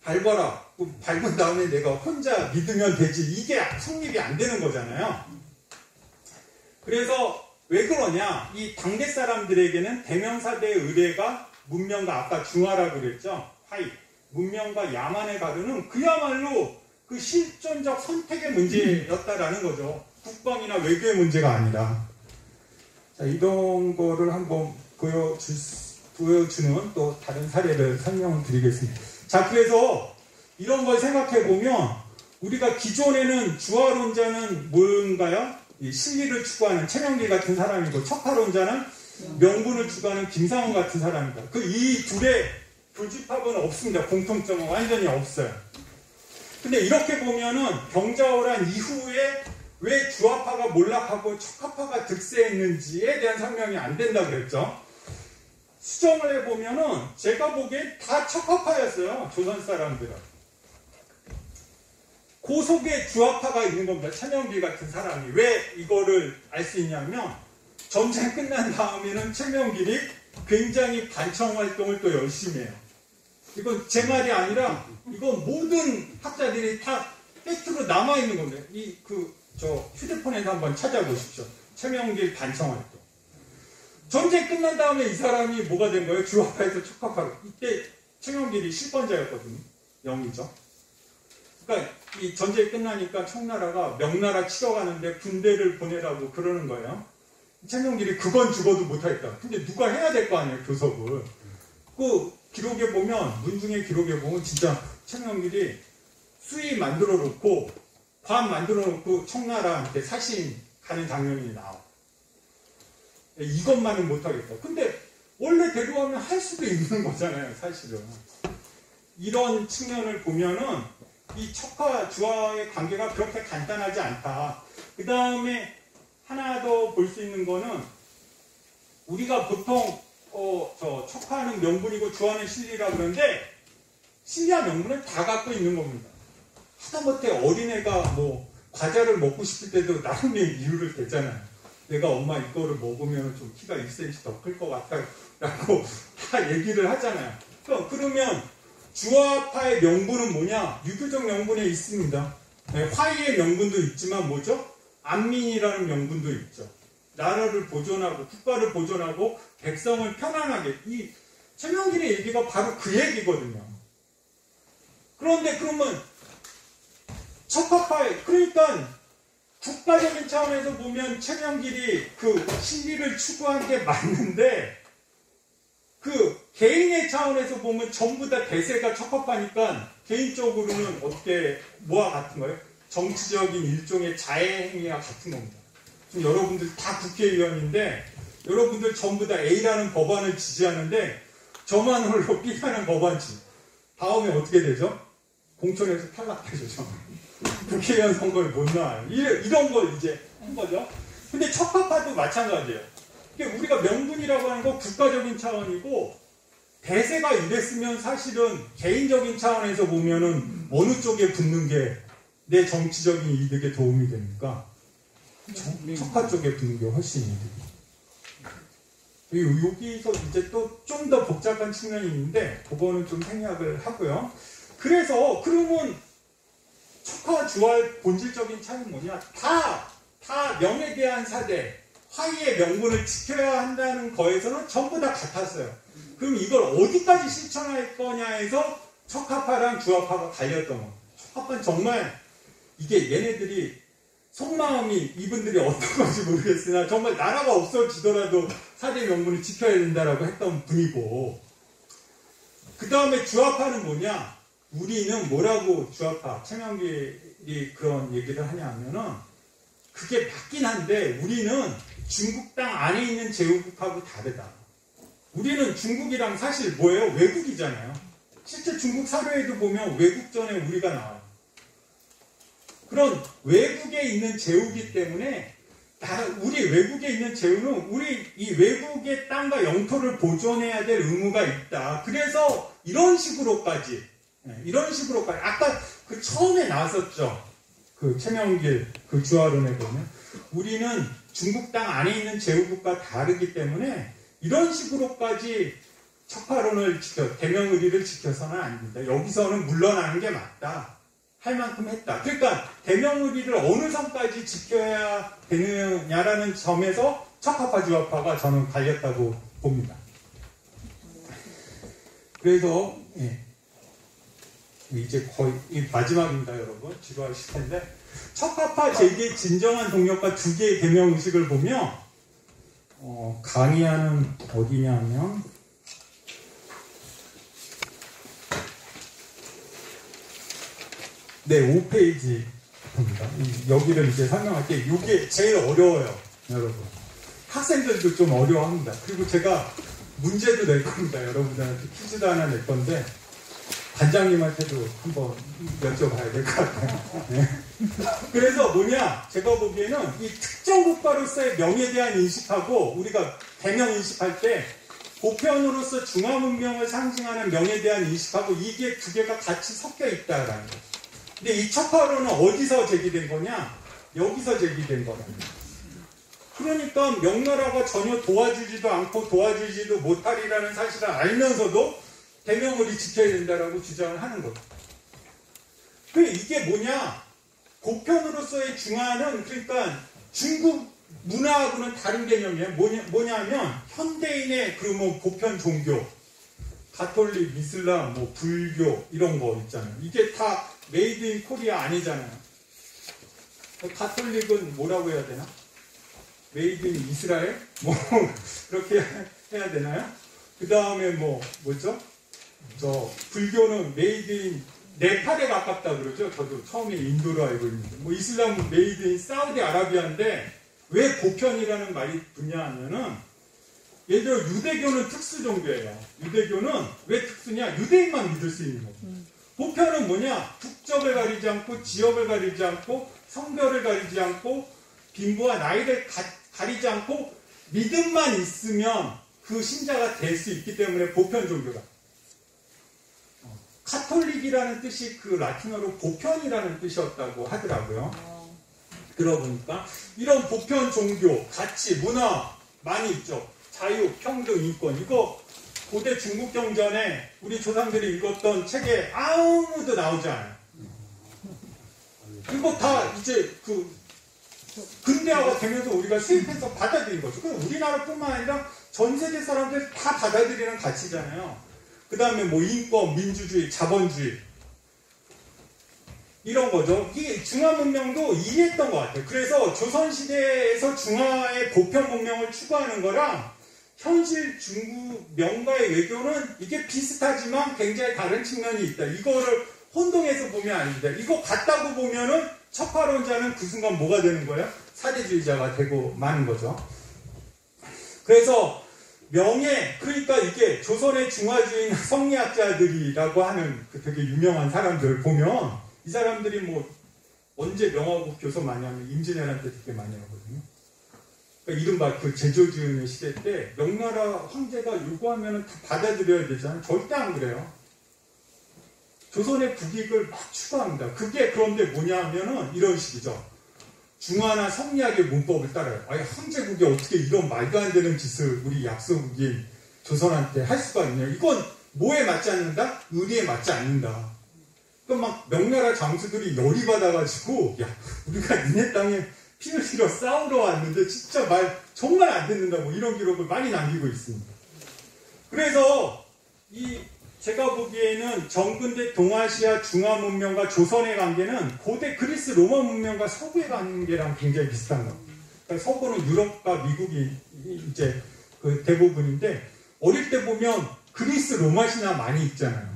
Speaker 1: 밟아라. 밟은 다음에 내가 혼자 믿으면 되지. 이게 성립이 안 되는 거잖아요. 그래서 왜 그러냐? 이 당대 사람들에게는 대명사대의 의례가 문명과 아까 중화라고 그랬죠. 화이. 문명과 야만의 가르는 그야말로 그 실존적 선택의 문제였다라는 거죠. 국방이나 외교의 문제가 아니라. 자, 이런 거를 한번 보여주는 또 다른 사례를 설명을 드리겠습니다. 자, 그래서 이런 걸 생각해 보면 우리가 기존에는 주화론자는 뭔가요? 이 실리를 추구하는 최명길 같은 사람이고 척파론자는 명분을 추구하는 김상훈 같은 사람이다. 이 둘의 교집합은 없습니다. 공통점은 완전히 없어요. 근데 이렇게 보면은 병자호란 이후에 왜 주화파가 몰락하고 척화파가 득세했는지에 대한 설명이 안 된다고 그랬죠. 수정을 해보면은 제가 보기엔 다 척화파였어요. 조선 사람들은. 그 속에 주화파가 있는 겁니다. 최명길 같은 사람이. 왜 이거를 알 수 있냐면 전쟁 끝난 다음에는 최명길이 굉장히 반청 활동을 또 열심히 해요. 이건 제 말이 아니라 이건 모든 학자들이 다 팩트로 남아있는 겁니다. 휴대폰에서 한번 찾아보십시오. 최명길 반청 활동. 전쟁 끝난 다음에 이 사람이 뭐가 된 거예요? 주화파에서 척화파로. 이때 최명길이 실권자였거든요. 영의죠. 그러니까 이 전쟁이 끝나니까 청나라가 명나라 치러 가는데 군대를 보내라고 그러는 거예요. 최명길이 그건 죽어도 못하겠다. 근데 누가 해야 될 거 아니에요, 교섭을. 그 기록에 보면, 문중의 기록에 보면 진짜 최명길이 수위 만들어 놓고 관 만들어 놓고 청나라한테 사신 가는 장면이 나와. 이것만은 못하겠다. 근데 원래 대로하면 할 수도 있는 거잖아요, 사실은. 이런 측면을 보면은 이 척화 주화의 관계가 그렇게 간단하지 않다. 그 다음에 하나 더 볼 수 있는 거는 우리가 보통 척화는 명분이고 주화는 실리라고 그러는데 실리와 명분은 다 갖고 있는 겁니다. 하다못해 어린애가 과자를 먹고 싶을 때도 나름의 이유를 대잖아요. 내가 엄마 이거를 먹으면 좀 키가 1cm 더 클 것 같아요. 라고 다 얘기를 하잖아요. 그러면 주화파의 명분은 뭐냐? 유교적 명분에 있습니다. 네, 화이의 명분도 있지만 뭐죠? 안민이라는 명분도 있죠. 나라를 보존하고 국가를 보존하고 백성을 편안하게, 이 최명길의 얘기가 바로 그 얘기거든요. 그런데 그러면 척화파에, 그러니까 국가적인 차원에서 보면 최명길이 그 신리를 추구한 게 맞는데, 그 개인의 차원에서 보면 전부 다 대세가 척화파니까 개인적으로는 어떻게 뭐와 같은 거예요? 정치적인 일종의 자해 행위와 같은 겁니다. 지금 여러분들 다 국회의원인데 여러분들 전부 다 A라는 법안을 지지하는데 저만 홀로 B라는 법안 지. 다음에 어떻게 되죠? 공천에서 탈락되죠. 국회의원 선거에 못 나와요. 이런 걸 이제 한 거죠. 근데 척화파도 마찬가지예요. 우리가 명분이라고 하는 건 국가적인 차원이고, 대세가 이랬으면 사실은 개인적인 차원에서 보면은 어느 쪽에 붙는 게 내 정치적인 이득에 도움이 됩니까? 척화 쪽에 붙는 게 훨씬 이득이에요. 여기서 이제 또 좀 더 복잡한 측면이 있는데 그거는 좀 생략을 하고요. 그래서 그러면 척화 주화의 본질적인 차이는 뭐냐? 다 명에 대한 사대, 화의의 명분을 지켜야 한다는 거에서는 전부 다 같았어요. 그럼 이걸 어디까지 실천할 거냐에서 척화파랑 주화파가 갈렸던 거. 척화파는 정말 이게 얘네들이 속마음이 이분들이 어떤 건지 모르겠으나 정말 나라가 없어지더라도 사대 명분을 지켜야 된다라고 했던 분이고, 그 다음에 주화파는 뭐냐? 우리는 뭐라고 주화파, 최명길이 그런 얘기를 하냐면은, 그게 맞긴 한데 우리는 중국 땅 안에 있는 제후국하고 다르다. 우리는 중국이랑 사실 뭐예요? 외국이잖아요. 실제 중국 사료에도 보면 외국전에 우리가 나와요. 그런 외국에 있는 제후기 때문에 우리 외국에 있는 제후는 우리 이 외국의 땅과 영토를 보존해야 될 의무가 있다. 그래서 이런 식으로까지 아까 그 처음에 나왔었죠. 그 최명길 그 주화론에 보면 우리는 중국 땅 안에 있는 제후국과 다르기 때문에 이런 식으로까지 척화론을 대명의리를 지켜서는 안 된다. 여기서는 물러나는 게 맞다. 할 만큼 했다. 그러니까 대명의리를 어느 선까지 지켜야 되느냐라는 점에서 척화파 주화파가 저는 갈렸다고 봅니다. 그래서 이제 거의 마지막입니다, 여러분. 지루하실 텐데 척화파 제2의 진정한 동력과 두 개의 대명의식을 보면 강의하는 어디냐면 네, 5페이지입니다. 여기를 이제 설명할 때 이게 제일 어려워요, 여러분. 학생들도 좀 어려워합니다. 그리고 제가 문제도 낼 겁니다. 여러분들한테 퀴즈도 하나 낼 건데 반장님한테도 한번 여쭤봐야 될 것 같아요. 네. 그래서 뭐냐, 제가 보기에는 이 특정 국가로서의 명에 대한 인식하고 우리가 대명 인식할 때 보편으로서 중화문명을 상징하는 명에 대한 인식하고 이게 두 개가 같이 섞여 있다라는 거죠. 근데 이 척화론은 어디서 제기된 거냐? 여기서 제기된 거랍니다. 그러니까 명나라가 전혀 도와주지도 않고 도와주지도 못하리라는 사실을 알면서도 대명의리 지켜야 된다라고 주장을 하는 거죠. 이게 뭐냐? 보편으로서의 중화는 그러니까 중국 문화하고는 다른 개념이에요. 뭐냐면 현대인의 그러면 보편 종교, 가톨릭, 이슬람, 뭐 불교 이런 거 있잖아요. 이게 다 메이드 인 코리아 아니잖아요. 가톨릭은 뭐라고 해야 되나? 메이드 인 이스라엘? 뭐 그렇게 해야 되나요? 그 다음에 뭐죠? 불교는 메이드 인 네팔에 가깝다 그러죠. 저도 처음에 인도로 알고 있는데 이슬람은 메이드 인 사우디아라비아인데 왜 보편이라는 말이 붙냐 하면은 예를 들어 유대교는 특수 종교예요. 유대교는 왜 특수냐? 유대인만 믿을 수 있는 거죠. 보편은 뭐냐? 국적을 가리지 않고 지역을 가리지 않고 성별을 가리지 않고 빈부와 나이를 가리지 않고 믿음만 있으면 그 신자가 될 수 있기 때문에 보편 종교다. 카톨릭이라는 뜻이 그 라틴어로 보편이라는 뜻이었다고 하더라고요. 들어보니까 이런 보편 종교, 가치, 문화 많이 있죠. 자유, 평등, 인권. 이거 고대 중국 경전에 우리 조상들이 읽었던 책에 아무도 나오지 않아요. 이거 다 이제 근대화가 되면서 우리가 수입해서 받아들인 거죠. 그럼 우리나라뿐만 아니라 전 세계 사람들 다 받아들이는 가치잖아요. 그 다음에 뭐 인권, 민주주의, 자본주의 이런 거죠. 이 중화 문명도 이해했던 것 같아요. 그래서 조선시대에서 중화의 보편 문명을 추구하는 거랑 현실 중국 명가의 외교는 이게 비슷하지만 굉장히 다른 측면이 있다. 이거를 혼동해서 보면 아닙니다. 이거 같다고 보면은 척파론자는 그 순간 뭐가 되는 거예요? 사대주의자가 되고 마는 거죠. 그래서 명예, 그러니까 이게 조선의 중화주의 성리학자들이라고 하는 그 되게 유명한 사람들 보면 이 사람들이 뭐 언제 명화국 교섭 많이 하면 임진왜란 때 되게 많이 하거든요. 그러니까 이른바 그 제조지은의 시대 때 명나라 황제가 요구하면 다 받아들여야 되잖아요. 절대 안 그래요. 조선의 국익을 막 추구합니다. 그게 그런데 뭐냐 하면은 이런 식이죠. 중화나 성리학의 문법을 따라요. 아니 황제국이 어떻게 이런 말도 안 되는 짓을 우리 약소국인 조선한테 할 수가 있냐. 이건 뭐에 맞지 않는다? 의리에 맞지 않는다. 그러니까 막 명나라 장수들이 열이 받아가지고 야 우리가 니네 땅에 피를 흘려 싸우러 왔는데 진짜 말 정말 안 듣는다 뭐 이런 기록을 많이 남기고 있습니다. 그래서 제가 보기에는 정근대 동아시아 중화 문명과 조선의 관계는 고대 그리스 로마 문명과 서구의 관계랑 굉장히 비슷한 겁니다. 그러니까 서구는 유럽과 미국이 이제 그 대부분인데 어릴 때 보면 그리스 로마 신화 많이 있잖아요.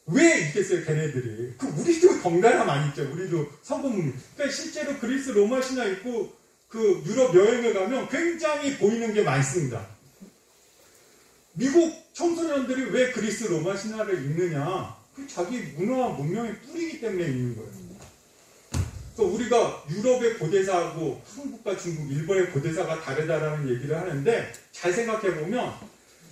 Speaker 1: 왜 있겠어요, 걔네들이? 우리도 덩달아 많이 있죠. 우리도 서구 문명. 그러니까 실제로 그리스 로마 신화 있고 그 유럽 여행을 가면 굉장히 보이는 게 많습니다. 미국 청소년들이 왜 그리스 로마 신화를 읽느냐? 그 자기 문화와 문명의 뿌리이기 때문에 읽는 거예요. 그러니까 우리가 유럽의 고대사하고 한국과 중국, 일본의 고대사가 다르다라는 얘기를 하는데 잘 생각해보면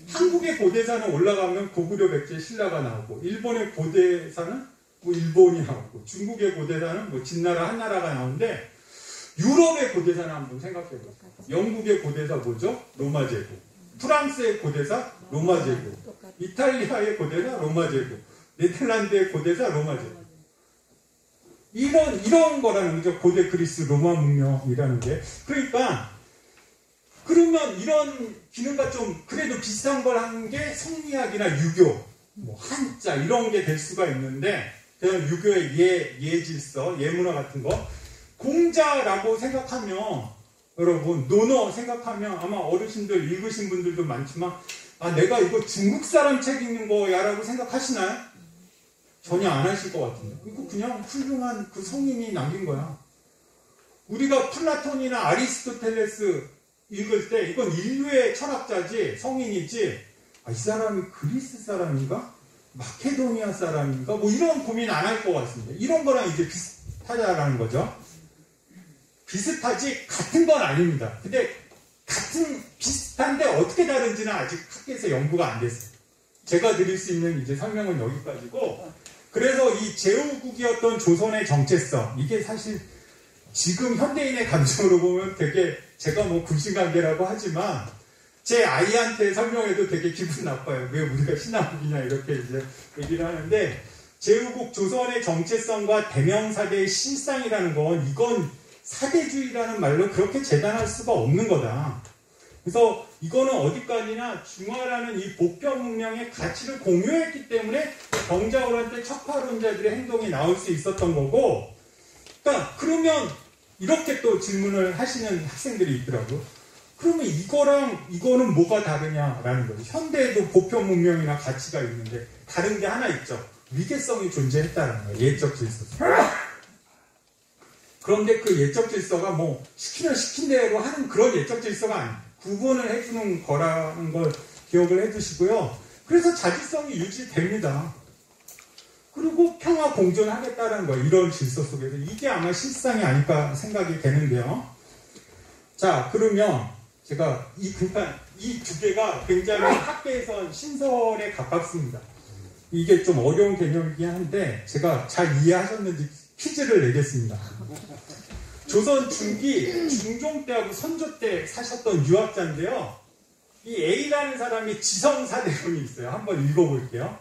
Speaker 1: 한국의 고대사는 올라가면 고구려 백제 신라가 나오고 일본의 고대사는 뭐 일본이 나오고 중국의 고대사는 뭐 진나라 한나라가 나오는데 유럽의 고대사는 한번 생각해보세요. 영국의 고대사 뭐죠? 로마 제국. 프랑스의 고대사 로마 제국, 이탈리아의 고대사 로마 제국, 네덜란드의 고대사 로마 제국. 이런 거라는 거죠. 고대 그리스 로마 문명이라는 게. 그러니까 그러면 이런 기능과 좀 그래도 비슷한 걸 하는 게 성리학이나 유교, 뭐 한자 이런 게 될 수가 있는데 그냥 유교의 예질서, 예문화 같은 거 공자라고 생각하면 여러분, 논어 생각하면 아마 어르신들 읽으신 분들도 많지만 아 내가 이거 중국 사람 책 읽는 거야 라고 생각하시나요? 전혀 안 하실 것 같은데 이거 그냥 훌륭한 그 성인이 남긴 거야. 우리가 플라톤이나 아리스토텔레스 읽을 때 이건 인류의 철학자지 성인이지 이 사람이 그리스 사람인가? 마케도니아 사람인가? 뭐 이런 고민 안 할 것 같습니다. 이런 거랑 이제 비슷하다라는 거죠. 비슷하지 같은 건 아닙니다. 근데 비슷한데 어떻게 다른지는 아직 학계에서 연구가 안 됐어요. 제가 드릴 수 있는 이제 설명은 여기까지고 그래서 이 제후국이었던 조선의 정체성 이게 사실 지금 현대인의 감정으로 보면 되게 제가 뭐 굴신관계라고 하지만 제 아이한테 설명해도 되게 기분 나빠요. 왜 우리가 신화국이냐 이렇게 이제 얘기를 하는데 제후국 조선의 정체성과 대명사대의 실상이라는 건 이건 사대주의라는 말로 그렇게 재단할 수가 없는 거다. 그래서 이거는 어디까지나 중화라는 이 보편 문명의 가치를 공유했기 때문에 정자울한테 척파론자들의 행동이 나올 수 있었던 거고 그러니까 그러면 이렇게 또 질문을 하시는 학생들이 있더라고요. 그러면 이거랑 이거는 뭐가 다르냐라는 거죠. 현대에도 보편 문명이나 가치가 있는데 다른 게 하나 있죠. 위계성이 존재했다는 거예요. 예적 질서. 그런데 그 예적 질서가 뭐 시키면 시킨 대로 하는 그런 예적 질서가 아니에요. 구분을 해주는 거라는 걸 기억을 해두시고요. 그래서 자주성이 유지됩니다. 그리고 평화 공존하겠다는 거예요. 이런 질서 속에서. 이게 아마 실상이 아닐까 생각이 되는데요. 자, 그러면 제가 이 두 개가 굉장히 학계에선 신설에 가깝습니다. 이게 좀 어려운 개념이긴 한데 제가 잘 이해하셨는지 퀴즈를 내겠습니다. 조선 중기 중종 때하고 선조 때 사셨던 유학자인데요. 이 A라는 사람이 지성사대론이 있어요. 한번 읽어볼게요.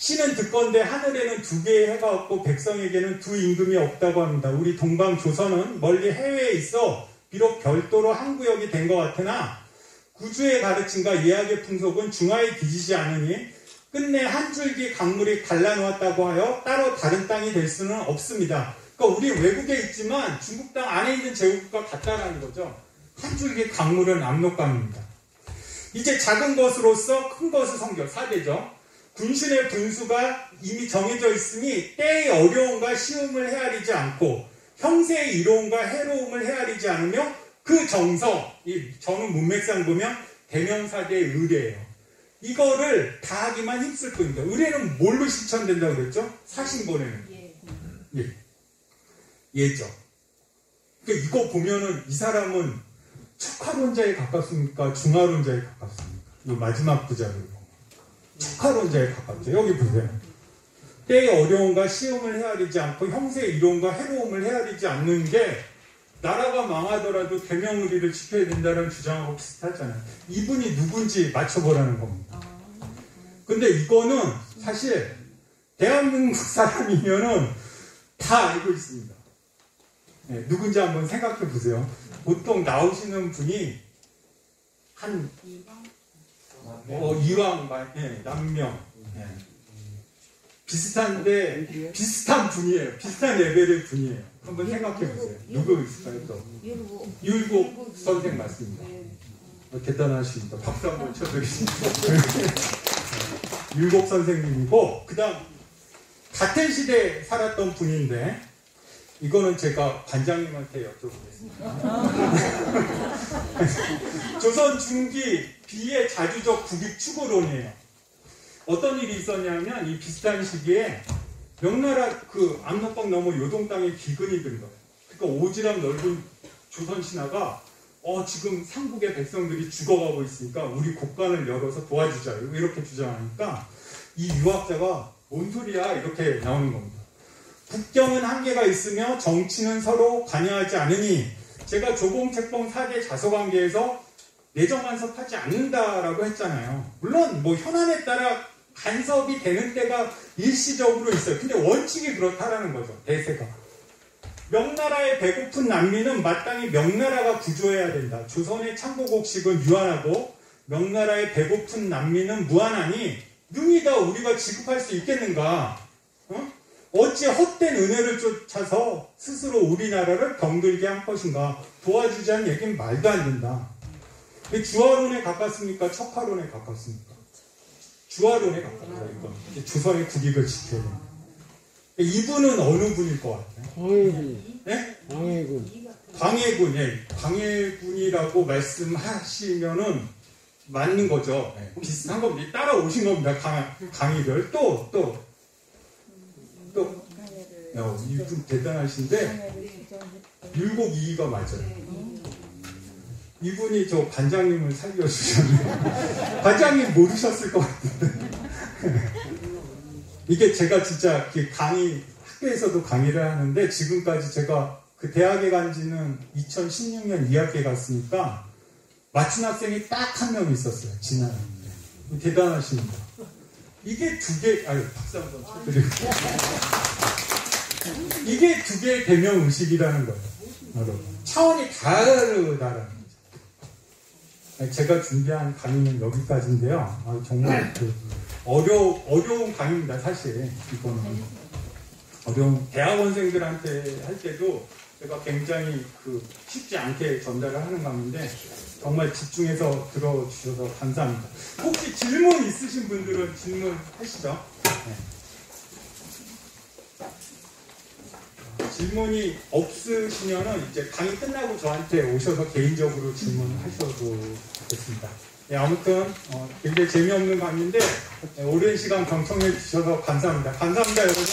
Speaker 1: 신은 듣건대 하늘에는 두 개의 해가 없고 백성에게는 두 임금이 없다고 합니다. 우리 동방 조선은 멀리 해외에 있어 비록 별도로 한 구역이 된 것 같으나 구주의 가르침과 예학의 풍속은 중화에 뒤지지 않으니 끝내 한 줄기 강물이 갈라놓았다고 하여 따로 다른 땅이 될 수는 없습니다. 그러니까 우리 외국에 있지만 중국 땅 안에 있는 제국과 같다라는 거죠. 한 줄기 강물은 압록강입니다. 이제 작은 것으로서 큰 것을 섬겨 4대죠. 군신의 분수가 이미 정해져 있으니 때의 어려움과 시움을 헤아리지 않고 형세의 이로움과 해로움을 헤아리지 않으며 그 정서, 저는 문맥상 보면 대명사대의 의례예요. 이거를 다 하기만 힘쓸 뿐입니다. 의례는 뭘로 실천된다고 그랬죠? 사신본에는. 예죠. 그러니까 이거 보면은 이 사람은 척화론자에 가깝습니까? 중화론자에 가깝습니까? 이 마지막 구절을 보면 척화론자에 가깝죠. 여기 보세요. 때의 어려움과 시험을 헤아리지 않고 형세의 이로움과 해로움을 헤아리지 않는 게 나라가 망하더라도 대명의리를 지켜야 된다는 주장하고 비슷하잖아요. 이분이 누군지 맞춰보라는 겁니다. 근데 이거는 사실 대한민국 사람이면은 다 알고 있습니다. 네, 누군지 한번 생각해 보세요. 보통 나오시는 분이 한 이왕, 남명 비슷한데 비슷한 분이에요. 비슷한 레벨의 분이에요. 한번 생각해 보세요. 누구 있을까요? 또 율곡 선생 맞습니다. 대단하십니다. 박수 한번 쳐드리십니다. 율곡 선생님이고 그 다음 같은 시대에 살았던 분인데 이거는 제가 관장님한테 여쭤보겠습니다. 조선 중기 비의 자주적 국익 추구론이에요. 어떤 일이 있었냐면 이 비슷한 시기에 명나라 그 압록강 너머 요동 땅에 기근이 든 거예요. 그러니까 오지랖 넓은 조선 신하가 지금 삼국의 백성들이 죽어가고 있으니까 우리 국관을 열어서 도와주자 이렇게 주장하니까 이 유학자가 뭔 소리야 이렇게 나오는 겁니다. 국경은 한계가 있으며 정치는 서로 관여하지 않으니 제가 조봉책봉 4대 자서관계에서 내정 간섭하지 않는다라고 했잖아요. 물론 뭐 현안에 따라 간섭이 되는 때가 일시적으로 있어요. 근데 원칙이 그렇다라는 거죠. 대세가. 명나라의 배고픈 난민은 마땅히 명나라가 구조해야 된다. 조선의 참고곡식은 유한하고 명나라의 배고픈 난민은 무한하니 능이다 우리가 지급할 수 있겠는가? 어찌 헛된 은혜를 쫓아서 스스로 우리나라를 병들게 한 것인가? 도와주자는 얘기는 말도 안 된다. 주화론에 가깝습니까? 척화론에 가깝습니까? 주화론에 가깝다. 이건 조선의 국익을 지켜야 된다. 이분은 어느 분일 것 같아요?
Speaker 2: 광해군.
Speaker 1: 네?
Speaker 2: 광해군.
Speaker 1: 광해군, 광해군이라고 말씀하시면은 맞는 거죠. 비슷한 겁니다. 따라오신 겁니다. 강의를 또 이분 대단하신데 율곡 이의가 맞아요. 이분이 저 반장님을 살려주셨네요. 반장님 모르셨을 것 같은데. 이게 제가 진짜 강의, 학교에서도 강의를 하는데 지금까지 제가 그 대학에 간 지는 2016년 2학기에 갔으니까 맞춘 학생이 딱 한 명 있었어요. 진아는. 대단하십니다. 이게 두 개, 박수 한번 쳐드리고. 이게 두 개의 대명 의식이라는 거예요. 여러분. 차원이 다르다라는 거죠. 제가 준비한 강의는 여기까지인데요. 정말 어려운 강의입니다. 사실 이거는 어려운 대학원생들한테 할 때도 제가 굉장히 쉽지 않게 전달을 하는 강의인데 정말 집중해서 들어주셔서 감사합니다. 혹시 질문 있으신 분들은 질문하시죠. 네. 질문이 없으시면은 이제 강의 끝나고 저한테 오셔서 개인적으로 질문하셔도 좋겠습니다. 네, 아무튼 굉장히 재미없는 강의인데 오랜 시간 경청해 주셔서 감사합니다. 감사합니다, 여러분.